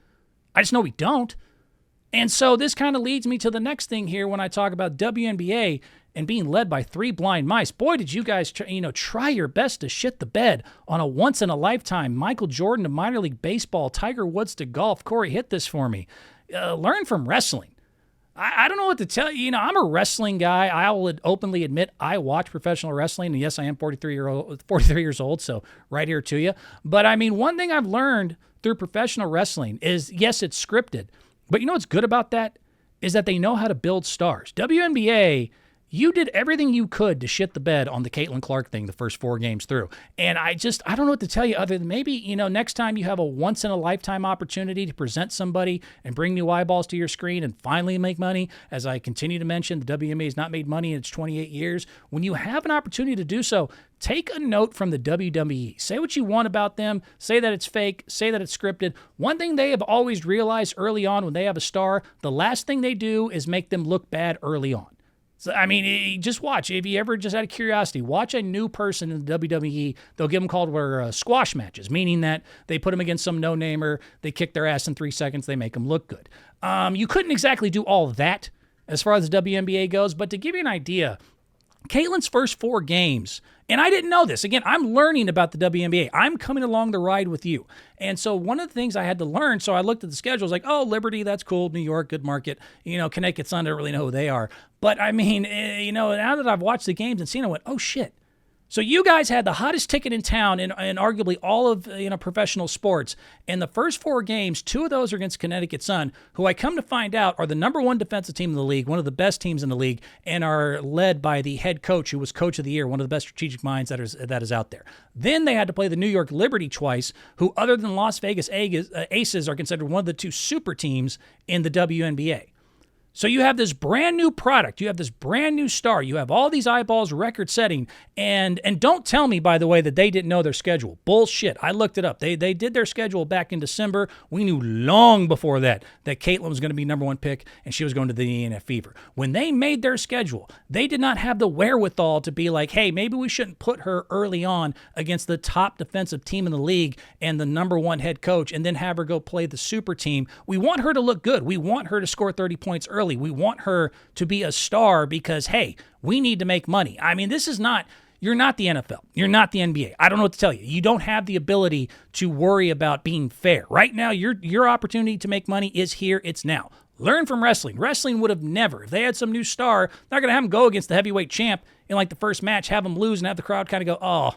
I just know we don't. And so this kind of leads me to the next thing here when I talk about WNBA and being led by three blind mice. Boy, did you guys try your best to shit the bed on a once-in-a-lifetime Michael Jordan to minor league baseball, Tiger Woods to golf. Corey, hit this for me. Learn from wrestling. I don't know what to tell you. I'm a wrestling guy. I will openly admit I watch professional wrestling. And yes, I am 43 years old, so right here to you. But I mean, one thing I've learned through professional wrestling is, yes, it's scripted. But you know what's good about that? Is that they know how to build stars. WNBA, you did everything you could to shit the bed on the Caitlin Clark thing the first 4 games through. And I don't know what to tell you other than maybe, next time you have a once-in-a-lifetime opportunity to present somebody and bring new eyeballs to your screen and finally make money. As I continue to mention, the WNBA has not made money in its 28 years. When you have an opportunity to do so, take a note from the WWE. Say what you want about them. Say that it's fake. Say that it's scripted. One thing they have always realized early on when they have a star, the last thing they do is make them look bad early on. So, I mean, just watch. If you ever, just out of curiosity, watch a new person in the WWE. They'll give them called squash matches, meaning that they put them against some no-namer, they kick their ass in 3 seconds, they make them look good. You couldn't exactly do all of that as far as the WNBA goes, but to give you an idea, Caitlin's first 4 games, and I didn't know this. Again, I'm learning about the WNBA. I'm coming along the ride with you. And so one of the things I had to learn, so I looked at the schedule, I was like, oh, Liberty, that's cool. New York, good market. Connecticut Sun, I don't really know who they are. But I mean, now that I've watched the games and seen it, I went, oh, shit. So you guys had the hottest ticket in town in arguably all of professional sports. In the first 4 games, 2 of those are against Connecticut Sun, who I come to find out are the number 1 defensive team in the league, one of the best teams in the league, and are led by the head coach, who was coach of the year, one of the best strategic minds that is out there. Then they had to play the New York Liberty twice, who other than Las Vegas Aces are considered one of the 2 super teams in the WNBA. So you have this brand new product. You have this brand new star. You have all these eyeballs, record setting. And don't tell me, by the way, that they didn't know their schedule. Bullshit. I looked it up. They did their schedule back in December. We knew long before that Caitlin was going to be number 1 pick and she was going to the ENF Fever. When they made their schedule, they did not have the wherewithal to be like, hey, maybe we shouldn't put her early on against the top defensive team in the league and the number 1 head coach and then have her go play the super team. We want her to look good. We want her to score 30 points early. We want her to be a star because, hey, we need to make money. I mean, you're not the NFL. You're not the NBA. I don't know what to tell you. You don't have the ability to worry about being fair. Right now, your opportunity to make money is here. It's now. Learn from wrestling. Wrestling would have never, if they had some new star, they're not going to have him go against the heavyweight champ in like the first match, have him lose and have the crowd kind of go, oh,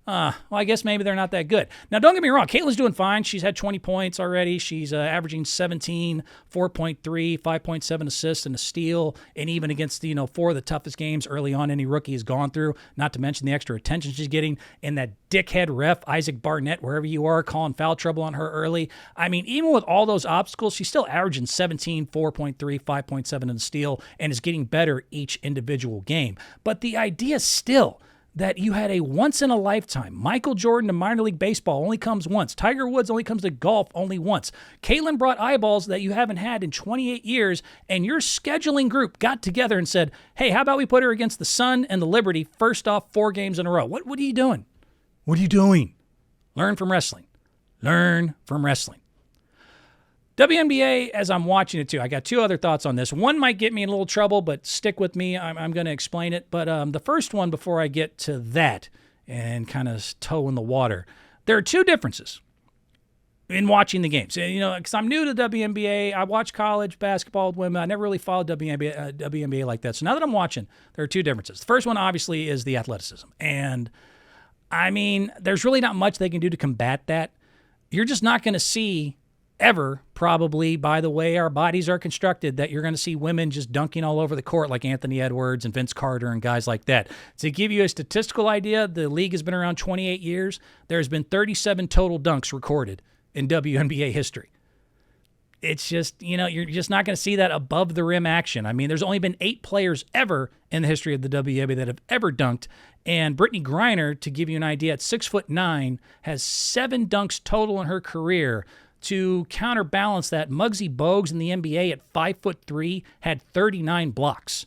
well, I guess maybe they're not that good. Now, don't get me wrong. Caitlin's doing fine. She's had 20 points already. She's averaging 17, 4.3, 5.7 assists and a steal, and even against 4 of the toughest games early on any rookie has gone through, not to mention the extra attention she's getting, and that dickhead ref, Isaac Barnett, wherever you are, calling foul trouble on her early. I mean, even with all those obstacles, she's still averaging 17, 4.3, 5.7 in the steal, and is getting better each individual game. But the idea still that you had a once-in-a-lifetime. Michael Jordan to minor league baseball only comes once. Tiger Woods only comes to golf only once. Caitlin brought eyeballs that you haven't had in 28 years, and your scheduling group got together and said, hey, how about we put her against the Sun and the Liberty first off 4 games in a row? What are you doing? What are you doing? Learn from wrestling. Learn from wrestling. WNBA, as I'm watching it too, I got two other thoughts on this. One might get me in a little trouble, but stick with me. I'm going to explain it. But the first one, before I get to that and kind of toe in the water, there are two differences in watching the games. Because I'm new to WNBA. I watch college basketball with women. I never really followed WNBA like that. So now that I'm watching, there are two differences. The first one, obviously, is the athleticism. And, I mean, there's really not much they can do to combat that. You're just not going to see ever, probably, by the way our bodies are constructed, that you're going to see women just dunking all over the court like Anthony Edwards and Vince Carter and guys like that. To give you a statistical idea, the league has been around 28 years. There's been 37 total dunks recorded in WNBA history. It's just, you're just not going to see that above the rim action. I mean, there's only been 8 players ever in the history of the WNBA that have ever dunked. And Brittany Griner, to give you an idea, at 6'9", has 7 dunks total in her career. To counterbalance that, Muggsy Bogues in the NBA at 5'3" had 39 blocks.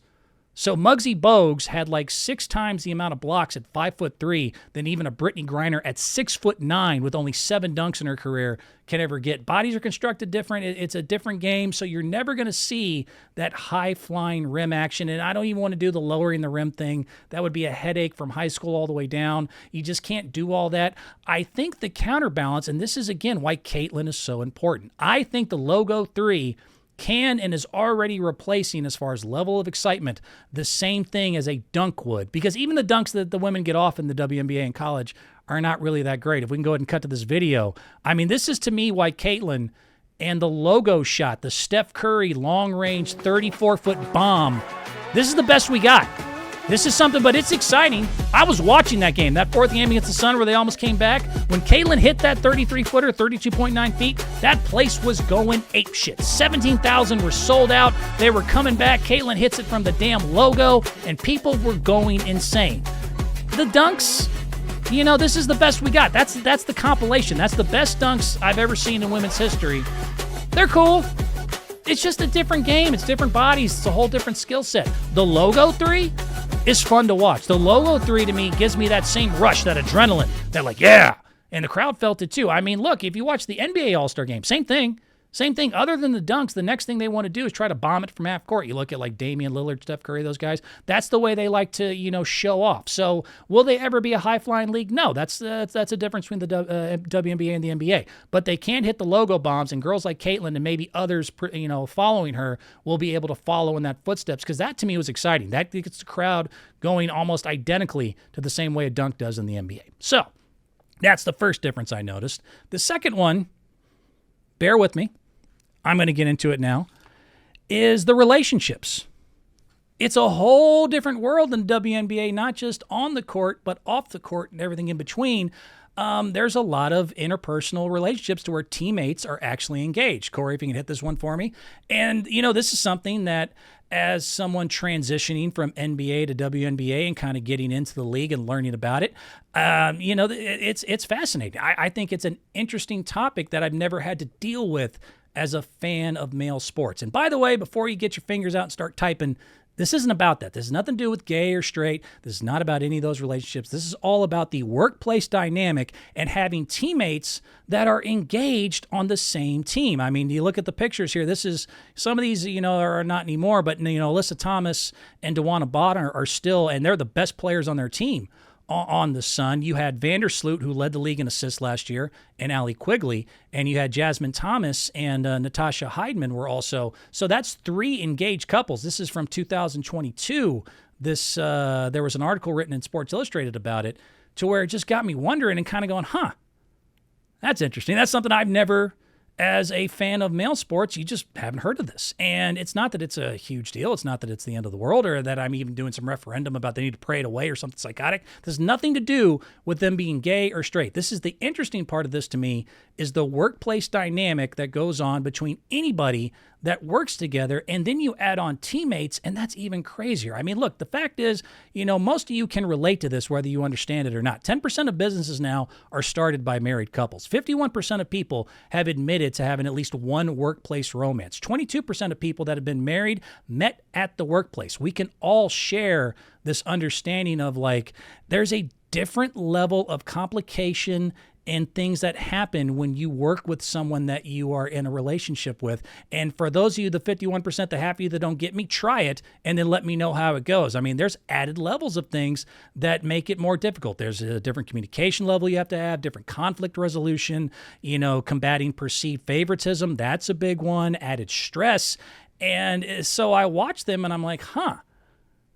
So Muggsy Bogues had like 6 times the amount of blocks at 5'3" than even a Brittany Griner at 6'9" with only 7 dunks in her career can ever get. Bodies are constructed different. It's a different game, so you're never going to see that high-flying rim action. And I don't even want to do the lowering the rim thing. That would be a headache from high school all the way down. You just can't do all that. I think the counterbalance, and this is, again, why Caitlin is so important. I think the logo 3 can and is already replacing, as far as level of excitement, the same thing as a dunk would. Because even the dunks that the women get off in the WNBA in college are not really that great. If we can go ahead and cut to this video. I mean, this is to me why Caitlin and the logo shot, the Steph Curry long-range 34-foot bomb, this is the best we got. This is something, but it's exciting. I was watching that game, that fourth game against the Sun where they almost came back. When Caitlin hit that 33-footer, 32.9 feet, that place was going apeshit. 17,000 were sold out. They were coming back. Caitlin hits it from the damn logo, and people were going insane. The dunks, this is the best we got. That's the compilation. That's the best dunks I've ever seen in women's history. They're cool. It's just a different game. It's different bodies. It's a whole different skill set. The logo 3 is fun to watch. The logo 3 to me gives me that same rush, that adrenaline, that like, yeah. And the crowd felt it too. I mean, look, if you watch the NBA All-Star Game, same thing. Same thing. Other than the dunks, the next thing they want to do is try to bomb it from half court. You look at like Damian Lillard, Steph Curry, those guys. That's the way they like to, show off. So will they ever be a high-flying league? No, that's a difference between the WNBA and the NBA. But they can hit the logo bombs, and girls like Caitlin and maybe others, following her will be able to follow in that footsteps, because that to me was exciting. That gets the crowd going almost identically to the same way a dunk does in the NBA. So that's the first difference I noticed. The second one, bear with me, I'm going to get into it now, is the relationships. It's a whole different world than WNBA, not just on the court, but off the court and everything in between. There's a lot of interpersonal relationships to where teammates are actually engaged. Corey, if you can hit this one for me. And, this is something that, as someone transitioning from NBA to WNBA and kind of getting into the league and learning about it, it's fascinating. I think it's an interesting topic that I've never had to deal with as a fan of male sports. And by the way, before you get your fingers out and start typing, this isn't about that. This has nothing to do with gay or straight. This is not about any of those relationships. This is all about the workplace dynamic and having teammates that are engaged on the same team. I mean, you look at the pictures here. This is, some of these, are not anymore, but, Alyssa Thomas and DeWanna Bottom are still, and they're the best players on their team. On the Sun, you had Vandersloot, who led the league in assists last year, and Allie Quigley, and you had Jasmine Thomas and Natasha Heidman were also. So that's 3 engaged couples. This is from 2022. There was an article written in Sports Illustrated about it, to where it just got me wondering and kind of going, that's interesting. That's something I've never, as a fan of male sports, you just haven't heard of this. And it's not that it's a huge deal. It's not that it's the end of the world, or that I'm even doing some referendum about they need to pray it away or something psychotic. There's nothing to do with them being gay or straight. This is the interesting part of this to me, is the workplace dynamic that goes on between anybody that works together, and then you add on teammates, and that's even crazier. I mean, look, the fact is, most of you can relate to this, whether you understand it or not. 10% of businesses now are started by married couples. 51% of people have admitted to having at least one workplace romance. 22% of people that have been married met at the workplace. We can all share this understanding of, like, there's a different level of complication and things that happen when you work with someone that you are in a relationship with. And for those of you, the 51%, the half of you that don't get me, try it and then let me know how it goes. I mean, there's added levels of things that make it more difficult. There's a different communication level you have to have, different conflict resolution, combating perceived favoritism. That's a big one, added stress. And so I watch them and I'm like,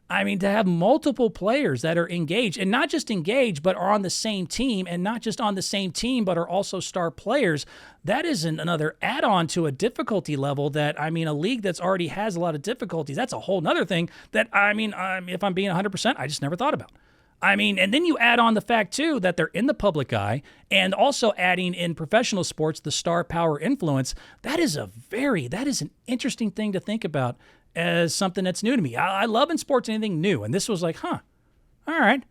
I mean, to have multiple players that are engaged, and not just engaged, but are on the same team, and not just on the same team, but are also star players, that is another add-on to a difficulty level that, I mean, a league that's already has a lot of difficulties, that's a whole nother thing that, I mean, if I'm being 100%, I just never thought about. I mean, and then you add on the fact, too, that they're in the public eye, and also adding in professional sports the star power influence. That is an interesting thing to think about as something that's new to me. I love in sports anything new, and this was like, all right.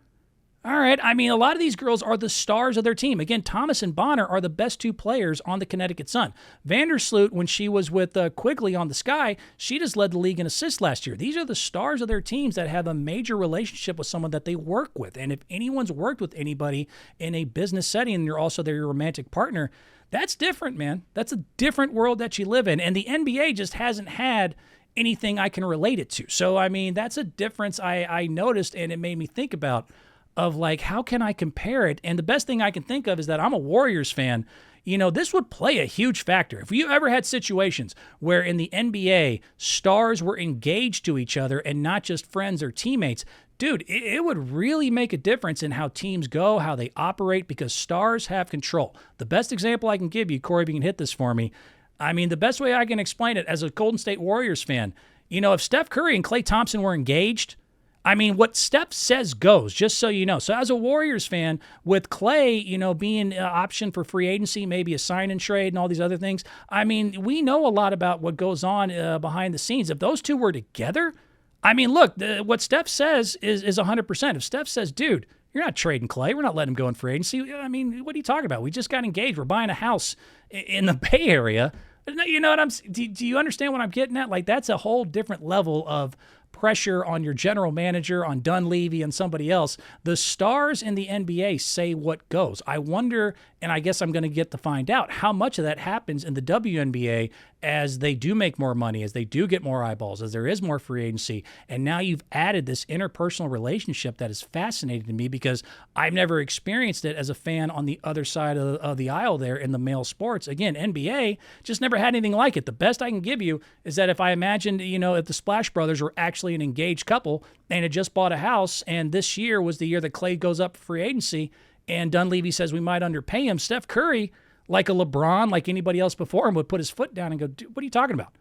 I mean, a lot of these girls are the stars of their team. Again, Thomas and Bonner are the best two players on the Connecticut Sun. Vandersloot, when she was with Quigley on the Sky, she just led the league in assists last year. These are the stars of their teams that have a major relationship with someone that they work with. And if anyone's worked with anybody in a business setting and you're also their romantic partner, that's different, man. That's a different world that you live in. And the NBA just hasn't had anything I can relate it to. So, I mean, that's a difference I noticed, and it made me think about of like, how can I compare it? And the best thing I can think of is that I'm a Warriors fan. This would play a huge factor. If you ever had situations where in the NBA, stars were engaged to each other and not just friends or teammates, dude, it would really make a difference in how teams go, how they operate, because stars have control. The best example I can give you, Corey, if you can hit this for me, I mean, the best way I can explain it as a Golden State Warriors fan, if Steph Curry and Klay Thompson were engaged, I mean, what Steph says goes, just so you know. So as a Warriors fan, with Klay, being an option for free agency, maybe a sign-and trade and all these other things, I mean, we know a lot about what goes on behind the scenes. If those two were together, I mean, look, what Steph says is 100%. If Steph says, dude, you're not trading Klay, we're not letting him go in free agency. I mean, what are you talking about? We just got engaged. We're buying a house in the Bay Area. You know what do you understand what I'm getting at? Like, that's a whole different level of pressure on your general manager, on Dunleavy and somebody else. The stars in the NBA say what goes. I wonder, and I guess I'm going to get to find out, how much of that happens in the WNBA as they do make more money, as they do get more eyeballs, as there is more free agency. And now you've added this interpersonal relationship that is fascinating to me because I've never experienced it as a fan on the other side of the aisle there in the male sports. Again, NBA just never had anything like it. The best I can give you is that if I imagined, if the Splash Brothers were actually an engaged couple and had just bought a house, and this year was the year that Klay goes up for free agency, and Dunleavy says we might underpay him, Steph Curry, like a LeBron, like anybody else before him, would put his foot down and go, dude, what are you talking about?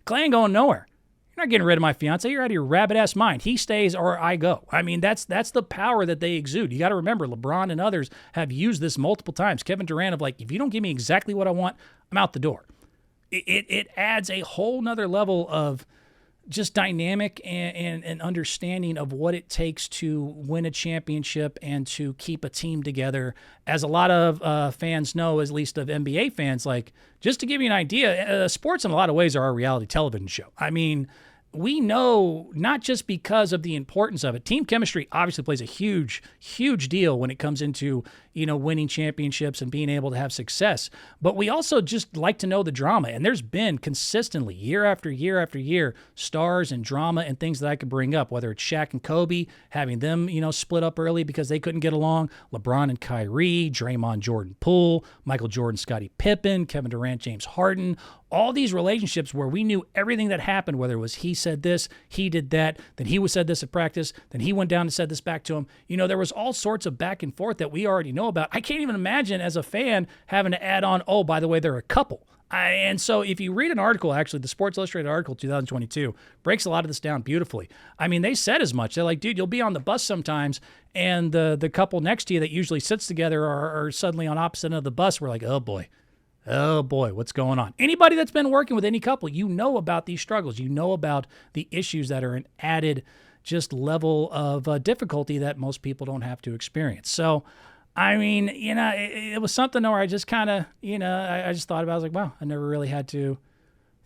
Klay ain't going nowhere. You're not getting rid of my fiance. You're out of your rabbit-ass mind. He stays or I go. I mean, that's the power that they exude. You got to remember, LeBron and others have used this multiple times. Kevin Durant of like, if you don't give me exactly what I want, I'm out the door. It adds a whole nother level of just dynamic and understanding of what it takes to win a championship and to keep a team together. As a lot of fans know, at least of NBA fans, like, just to give you an idea, sports in a lot of ways are a reality television show. I mean, we know, not just because of the importance of it. Team chemistry obviously plays a huge, huge deal when it comes into, winning championships and being able to have success. But we also just like to know the drama. And there's been consistently, year after year after year, stars and drama and things that I could bring up, whether it's Shaq and Kobe, having them, split up early because they couldn't get along, LeBron and Kyrie, Draymond, Jordan Poole, Michael Jordan, Scottie Pippen, Kevin Durant, James Harden, all these relationships where we knew everything that happened, whether it was he said this, he did that, then he said this at practice, then he went down and said this back to him. There was all sorts of back and forth that we already know about. I can't even imagine as a fan having to add on, oh, by the way, they're a couple. And so if you read an article, actually, the Sports Illustrated article 2022 breaks a lot of this down beautifully. I mean, they said as much. They're like, dude, you'll be on the bus sometimes, and the couple next to you that usually sits together are suddenly on opposite end of the bus. We're like, oh, boy, what's going on? Anybody that's been working with any couple, you know about these struggles. You know about the issues that are an added just level of difficulty that most people don't have to experience. So, I mean, it was something where I just kind of, I just thought about it. I was like, wow, I never really had to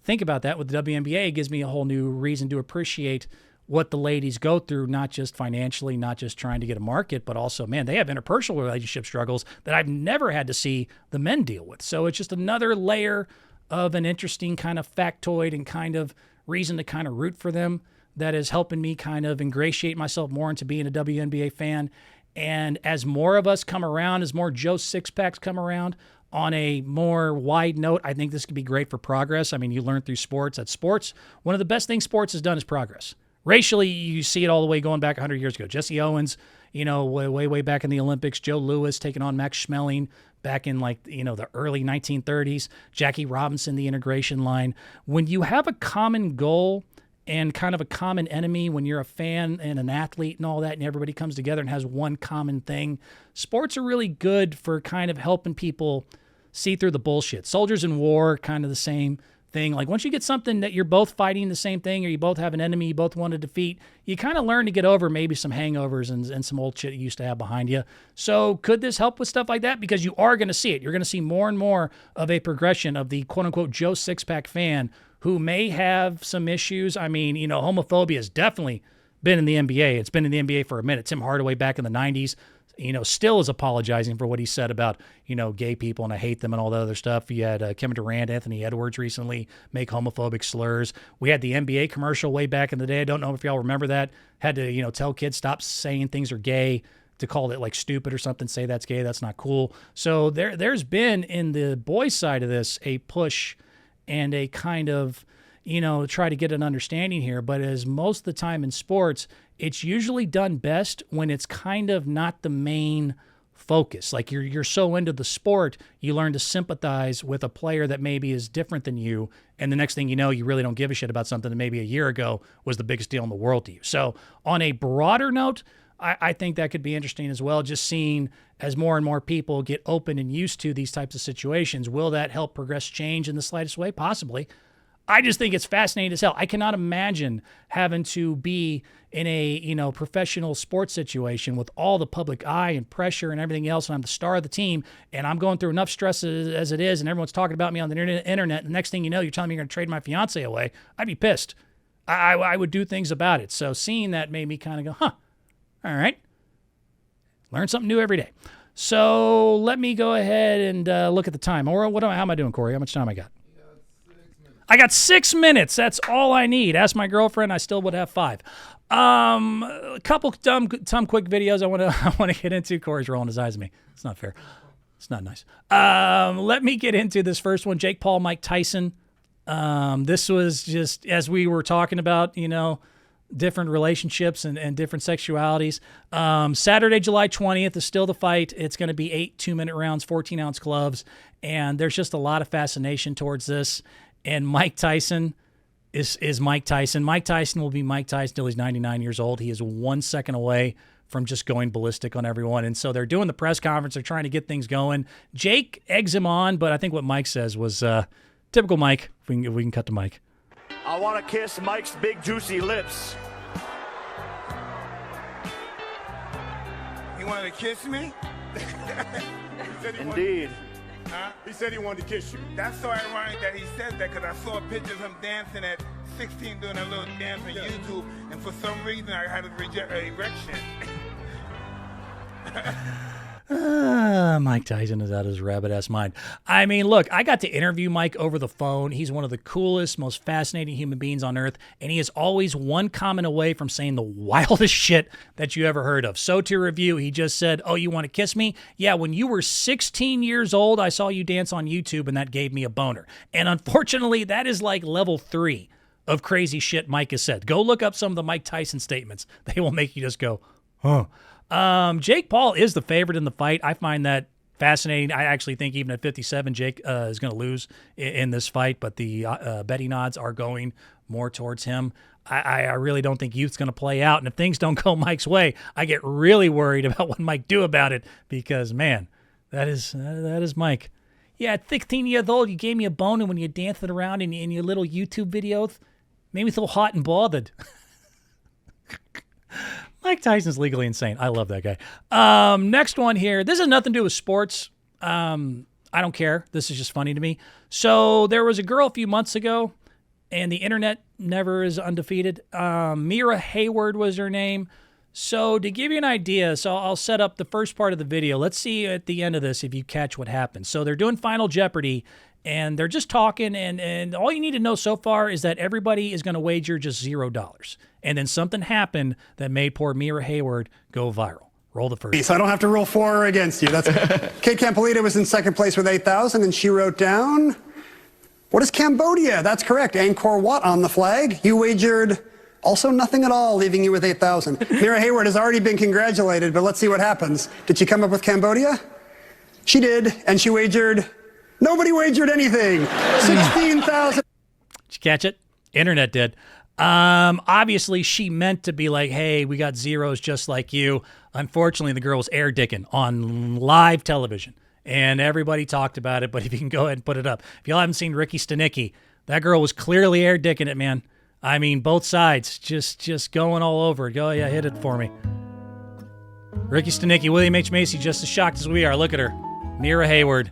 think about that. With the WNBA, it gives me a whole new reason to appreciate what the ladies go through, not just financially, not just trying to get a market, but also, man, they have interpersonal relationship struggles that I've never had to see the men deal with. So it's just another layer of an interesting kind of factoid and kind of reason to kind of root for them that is helping me kind of ingratiate myself more into being a WNBA fan. And as more of us come around, as more Joe Sixpacks come around on a more wide note, I think this could be great for progress. I mean, you learn through sports. At sports, one of the best things sports has done is progress. Racially, you see it all the way going back 100 years ago. Jesse Owens, way back in the Olympics. Joe Louis taking on Max Schmeling back in the early 1930s. Jackie Robinson, the integration line. When you have a common goal and kind of a common enemy, when you're a fan and an athlete and all that, and everybody comes together and has one common thing, sports are really good for kind of helping people see through the bullshit. Soldiers in war, kind of the same thing. Like once you get something that you're both fighting the same thing, or you both have an enemy you both want to defeat, you kind of learn to get over maybe some hangovers and some old shit you used to have behind you. So could this help with stuff like that? Because you are going to see it. You're going to see more and more of a progression of the quote-unquote Joe Sixpack fan who may have some issues. I mean, homophobia has definitely been in the NBA. It's been in the NBA for a minute. Tim Hardaway back in the 90s, still is apologizing for what he said about, gay people, and I hate them and all that other stuff. You had Kevin Durant, Anthony Edwards recently make homophobic slurs. We had the NBA commercial way back in the day. I don't know if y'all remember that. Had to, tell kids stop saying things are gay, to call it like stupid or something, say that's gay, that's not cool. So there's been in the boys' side of this a push and a kind of, try to get an understanding here. But as most of the time in sports, it's usually done best when it's kind of not the main focus. Like you're so into the sport, you learn to sympathize with a player that maybe is different than you. And the next thing you know, you really don't give a shit about something that maybe a year ago was the biggest deal in the world to you. So on a broader note, I think that could be interesting as well. Just seeing as more and more people get open and used to these types of situations, will that help progress change in the slightest way? Possibly. I just think it's fascinating as hell. I cannot imagine having to be in a professional sports situation with all the public eye and pressure and everything else, and I'm the star of the team, and I'm going through enough stress as it is, and everyone's talking about me on the internet, and the next thing you know, you're telling me you're going to trade my fiance away. I'd be pissed. I would do things about it. So seeing that made me kind of go, all right. Learn something new every day. So let me go ahead and look at the time. Or how am I doing, Corey? How much time I got? I got 6 minutes. That's all I need. Ask my girlfriend. I still would have 5. A couple some quick videos I want to get into. Corey's rolling his eyes at me. It's not fair. It's not nice. Let me get into this first one. Jake Paul, Mike Tyson. This was just as we were talking about, different relationships and different sexualities. Saturday, July 20th is still the fight. It's going to be 8 2-minute rounds, 14-ounce gloves, and there's just a lot of fascination towards this. And Mike Tyson is Mike Tyson. Mike Tyson will be Mike Tyson till he's 99 years old. He is 1 second away from just going ballistic on everyone. And so they're doing the press conference. They're trying to get things going. Jake eggs him on, but I think what Mike says was typical Mike. If we can cut to Mike. I want to kiss Mike's big, juicy lips. You wanted to kiss me? Indeed. Huh? He said he wanted to kiss you. That's so ironic that he said that, because I saw a picture of him dancing at 16 doing a little dance on YouTube, and for some reason I had an erection. Mike Tyson is out of his rabbit-ass mind. I mean, look, I got to interview Mike over the phone. He's one of the coolest, most fascinating human beings on earth, and he is always one comment away from saying the wildest shit that you ever heard of. So to review, he just said, oh, you want to kiss me? Yeah, when you were 16 years old, I saw you dance on YouTube, and that gave me a boner. And unfortunately, that is like level 3 of crazy shit Mike has said. Go look up some of the Mike Tyson statements. They will make you just go, huh. Jake Paul is the favorite in the fight. I find that fascinating. I actually think even at 57, Jake is going to lose in this fight, but the betting odds are going more towards him. I really don't think youth's going to play out, and if things don't go Mike's way, I get really worried about what Mike do about it, because, man, that is Mike. Yeah, at 16 years old, you gave me a bone, and when you're dancing around in your little YouTube videos, made me so hot and bothered. Mike Tyson's legally insane. I love that guy. Next one here. This has nothing to do with sports. I don't care. This is just funny to me. So there was a girl a few months ago and the internet never is undefeated. Mira Hayward was her name. So to give you an idea, so I'll set up the first part of the video. Let's see at the end of this if you catch what happens. So they're doing Final Jeopardy, and they're just talking, and all you need to know so far is that everybody is going to wager just $0. And then something happened that made poor Mira Hayward go viral. Roll the first. So I don't have to roll for or against you. That's Kate Campolita was in second place with 8,000, and she wrote down, what is Cambodia? That's correct. Angkor Wat on the flag. You wagered also nothing at all, leaving you with 8,000. Mira Hayward has already been congratulated, but let's see what happens. Did she come up with Cambodia? She did, and she wagered, nobody wagered anything. 16,000. Did you catch it? Internet did. Obviously, she meant to be like, hey, we got zeros just like you. Unfortunately, the girl was air dicking on live television, and everybody talked about it, but if you can go ahead and put it up. If y'all haven't seen Ricky Stanicki, that girl was clearly air dicking it, man. I mean, both sides, just going all over it. Go, yeah, hit it for me. Ricky Stanicki, William H. Macy, just as shocked as we are. Look at her. Mira Hayward,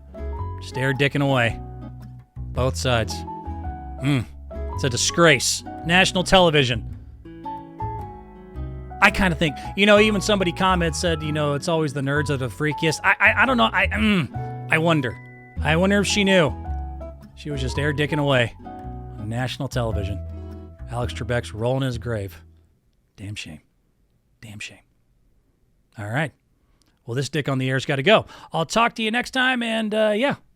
just air dicking away. Both sides. It's a disgrace. National television. I kind of think, even somebody commented, said, it's always the nerds that are the freakiest. I don't know. I wonder. I wonder if she knew. She was just air dicking away on national television. Alex Trebek's rolling in his grave. Damn shame. Damn shame. All right. Well, this dick on the air's got to go. I'll talk to you next time, and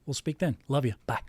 we'll speak then. Love you. Bye.